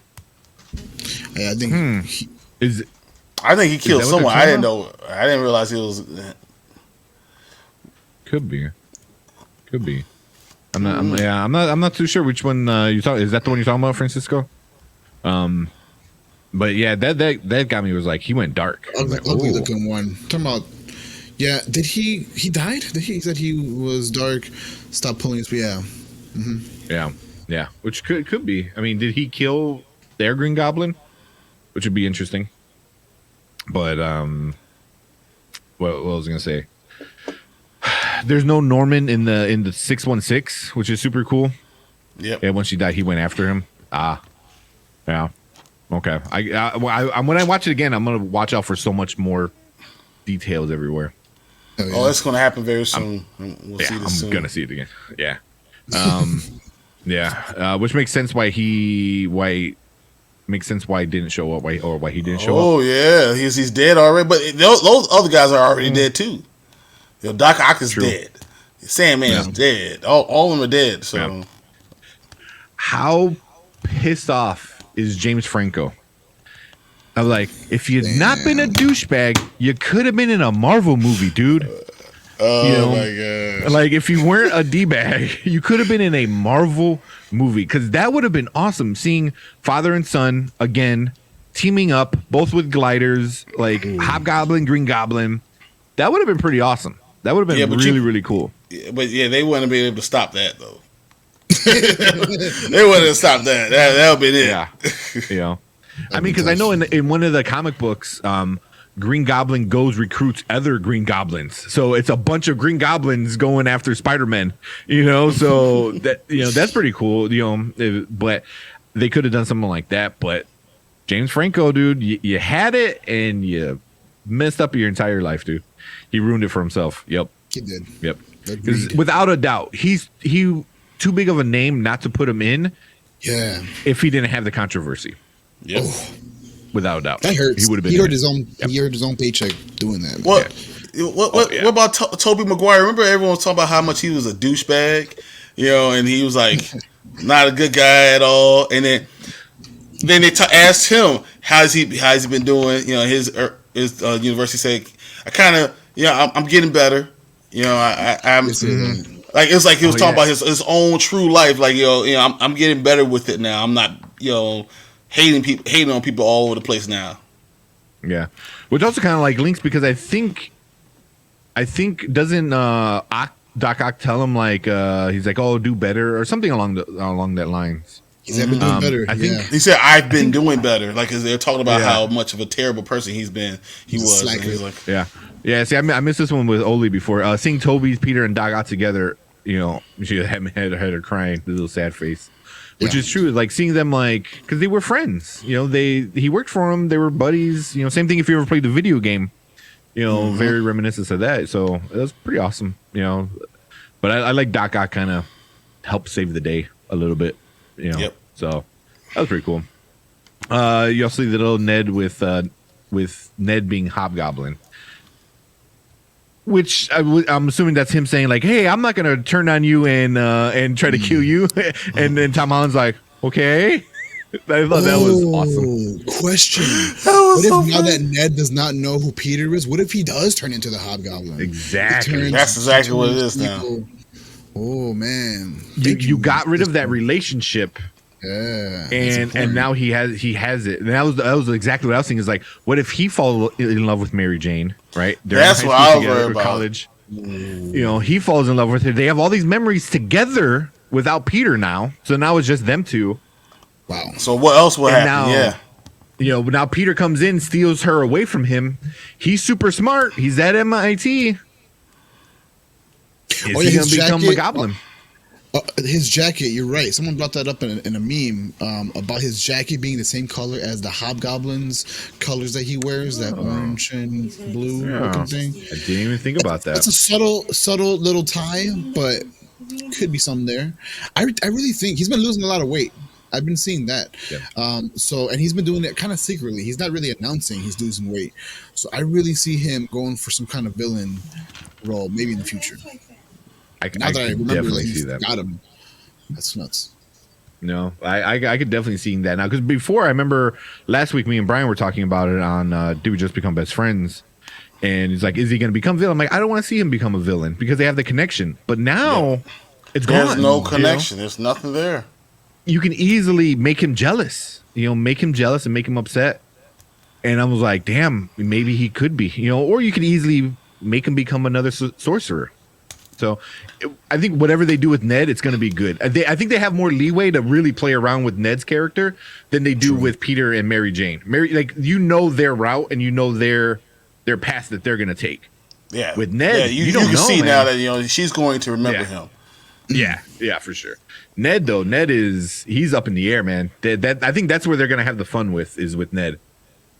[SPEAKER 2] Yeah, I think
[SPEAKER 3] I think he killed
[SPEAKER 1] that what
[SPEAKER 3] someone.
[SPEAKER 1] they're
[SPEAKER 3] I didn't
[SPEAKER 1] talking
[SPEAKER 3] know. I didn't realize he was.
[SPEAKER 1] Could be. I'm not too sure which one you talk. Is that the one you're talking about, Francisco? But yeah, that got me. Was like he went dark.
[SPEAKER 2] ugly looking one. Talking about. Yeah, did he died? He said he was dark. Stop pulling his. Yeah.
[SPEAKER 1] Yeah. Which could be. I mean, did he kill their Green Goblin? Which would be interesting. But what was I gonna say? There's no Norman in the 616, which is super cool.
[SPEAKER 3] Yep.
[SPEAKER 1] Yeah, when she died, he went after him. Yeah. Okay. I when I watch it again, I'm gonna watch out for so much more details everywhere.
[SPEAKER 3] Oh, it's gonna happen very soon. We'll see this soon.
[SPEAKER 1] I'm gonna see it again. Yeah. Yeah. Which makes sense why he didn't show up, why he didn't show up.
[SPEAKER 3] Oh yeah, he's dead already. But those other guys are already dead too. Doc Ock is dead. Sandman is dead. All of them are dead. So,
[SPEAKER 1] how pissed off is James Franco? I'm like, if you'd not been a douchebag, you could have been in a Marvel movie, dude.
[SPEAKER 3] My god!
[SPEAKER 1] Like, if you weren't a d-bag, you could have been in a Marvel movie because that would have been awesome. Seeing father and son again teaming up, both with gliders, like Hobgoblin, Green Goblin. That would have been pretty awesome. That would have been really cool.
[SPEAKER 3] But they wouldn't be able to stop that though. They wouldn't have stopped that. That would be it.
[SPEAKER 1] Yeah. I mean, because I know in one of the comic books, Green Goblin recruits other Green Goblins. So it's a bunch of Green Goblins going after Spider-Man, so that's pretty cool, but they could have done something like that. But James Franco, dude, you had it and you messed up your entire life, dude. He ruined it for himself. Yep.
[SPEAKER 2] He did.
[SPEAKER 1] Yep. Without a doubt, he's too big of a name not to put him in.
[SPEAKER 2] Yeah.
[SPEAKER 1] If he didn't have the controversy.
[SPEAKER 3] Yep.
[SPEAKER 2] Oh,
[SPEAKER 1] without a doubt.
[SPEAKER 2] that hurts.
[SPEAKER 1] He would have been.
[SPEAKER 2] He earned his own. Yep. He earned his own paycheck doing that.
[SPEAKER 3] What about Tobey Maguire? Remember everyone was talking about how much he was a douchebag, and he was like not a good guy at all. And then they asked him how's he been doing. His university said, I kind of I'm getting better. I'm like it's like he was talking about his own true life. Like I'm getting better with it now. I'm not hating on people all over the place now.
[SPEAKER 1] Yeah, which also kind of like links because I think doesn't Doc Ock tell him like he's like, oh, do better or something along that lines.
[SPEAKER 2] He's been doing better.
[SPEAKER 1] I think
[SPEAKER 3] he said I've been doing better. Like they're talking about how much of a terrible person he's been. He was. And he's like,
[SPEAKER 1] yeah. See, I missed this one with Oli before. Seeing Toby, Peter, and Doc Ock together, she had her crying, the little sad face. Which is true, like seeing them because they were friends. He worked for him. They were buddies. Same thing if you ever played the video game. Very reminiscent of that. So it was pretty awesome. But I like Doc Ock kind of helped save the day a little bit.
[SPEAKER 3] Yep.
[SPEAKER 1] So that was pretty cool. You also see the little Ned with Ned being Hobgoblin. Which I'm assuming that's him saying like, "Hey, I'm not gonna turn on you and try to kill you," and then Tom Holland's like, "Okay." I thought that was awesome.
[SPEAKER 2] Question: What if now that Ned does not know who Peter is? What if he does turn into the Hobgoblin?
[SPEAKER 1] Exactly.
[SPEAKER 3] That's exactly what it is now.
[SPEAKER 2] Oh man,
[SPEAKER 1] you got rid of that relationship.
[SPEAKER 2] Yeah,
[SPEAKER 1] and now he has it. And that was exactly what I was thinking. Is like, what if he falls in love with Mary Jane? Right?
[SPEAKER 3] That's what I was worried about.
[SPEAKER 1] College. He falls in love with her. They have all these memories together without Peter now. So now it's just them two.
[SPEAKER 2] Wow.
[SPEAKER 3] So what else will happen?
[SPEAKER 1] Now Peter comes in, steals her away from him. He's super smart. He's at MIT. Is he gonna become a goblin?
[SPEAKER 2] His jacket, you're right. Someone brought that up in a meme about his jacket being the same color as the Hobgoblin's colors that he wears, that orange and blue looking thing.
[SPEAKER 1] I didn't even think about that.
[SPEAKER 2] It's a subtle little tie, but could be something there. I really think he's been losing a lot of weight. I've been seeing that.
[SPEAKER 1] Yeah.
[SPEAKER 2] And he's been doing it kind of secretly. He's not really announcing he's losing weight. So I really see him going for some kind of villain role, maybe in the future.
[SPEAKER 1] I
[SPEAKER 2] Now that I remember,
[SPEAKER 1] definitely
[SPEAKER 2] he's
[SPEAKER 1] see that.
[SPEAKER 2] got him. That's nuts.
[SPEAKER 1] No, I could definitely see that now, because before, I remember last week me and Brian were talking about it on Did We Just Become Best Friends? And he's like, is he going to become villain? I'm like, I don't want to see him become a villain because they have the connection. But now it's gone.
[SPEAKER 3] There's no connection. There's nothing there.
[SPEAKER 1] You can easily make him jealous, make him jealous and make him upset. And I was like, damn, maybe he could be, or you could easily make him become another sorcerer. So I think whatever they do with Ned, it's going to be good. I think they have more leeway to really play around with Ned's character than they do with Peter and Mary Jane. Their route and their path that they're going to take.
[SPEAKER 3] Yeah.
[SPEAKER 1] With Ned,
[SPEAKER 3] you
[SPEAKER 1] don't
[SPEAKER 3] can
[SPEAKER 1] know,
[SPEAKER 3] see
[SPEAKER 1] man.
[SPEAKER 3] now that she's going to remember him.
[SPEAKER 1] Yeah, for sure. Ned he's up in the air, man. I think that's where they're going to have the fun is with Ned.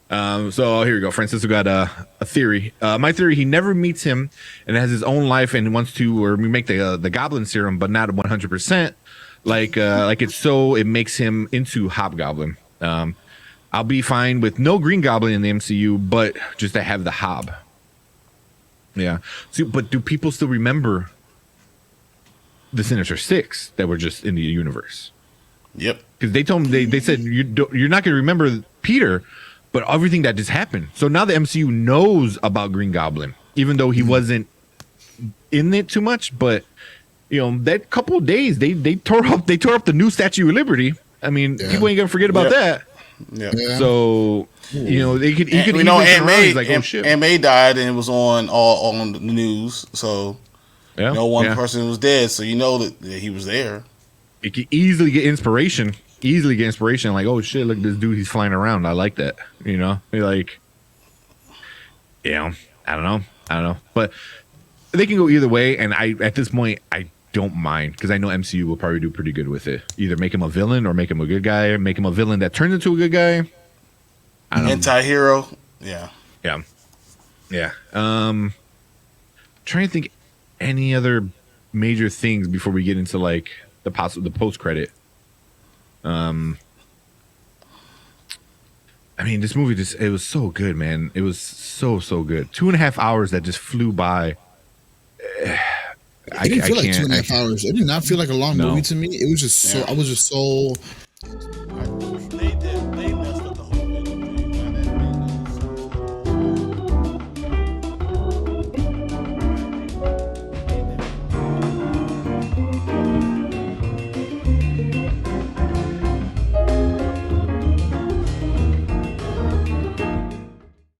[SPEAKER 1] So here we go. Francisco got a theory. My theory: he never meets him and has his own life and wants to make the goblin serum, but not 100%. It makes him into Hobgoblin. I'll be fine with no Green Goblin in the MCU, but just to have the Hob. Yeah. So, but do people still remember the Sinister Six that were just in the universe?
[SPEAKER 3] Yep.
[SPEAKER 1] Because they told him they said you're not going to remember Peter, but everything that just happened. So now the MCU knows about Green Goblin, even though he wasn't in it too much. But that couple of days they tore up the new Statue of Liberty. I mean, people ain't gonna forget about that.
[SPEAKER 3] Yeah.
[SPEAKER 1] So they could. You could.
[SPEAKER 3] Aunt May,
[SPEAKER 1] like, oh shit.
[SPEAKER 3] Aunt May died, and it was on the news. So one person was dead. So that he was there.
[SPEAKER 1] It could easily get inspiration. Like, oh shit, look at this dude, he's flying around. I like that. Like, I don't know. But they can go either way, and at this point I don't mind, because I know MCU will probably do pretty good with it. Either make him a villain or make him a good guy, or make him a villain that turns into a good guy. I don't know.
[SPEAKER 3] Anti-hero. Yeah.
[SPEAKER 1] Trying to think any other major things before we get into like the post credit. I mean, this movie it was so good, man. It was so good. 2.5 hours that just flew by.
[SPEAKER 2] It didn't feel like 2.5 hours. It did not feel like a long movie to me. It was just I was just so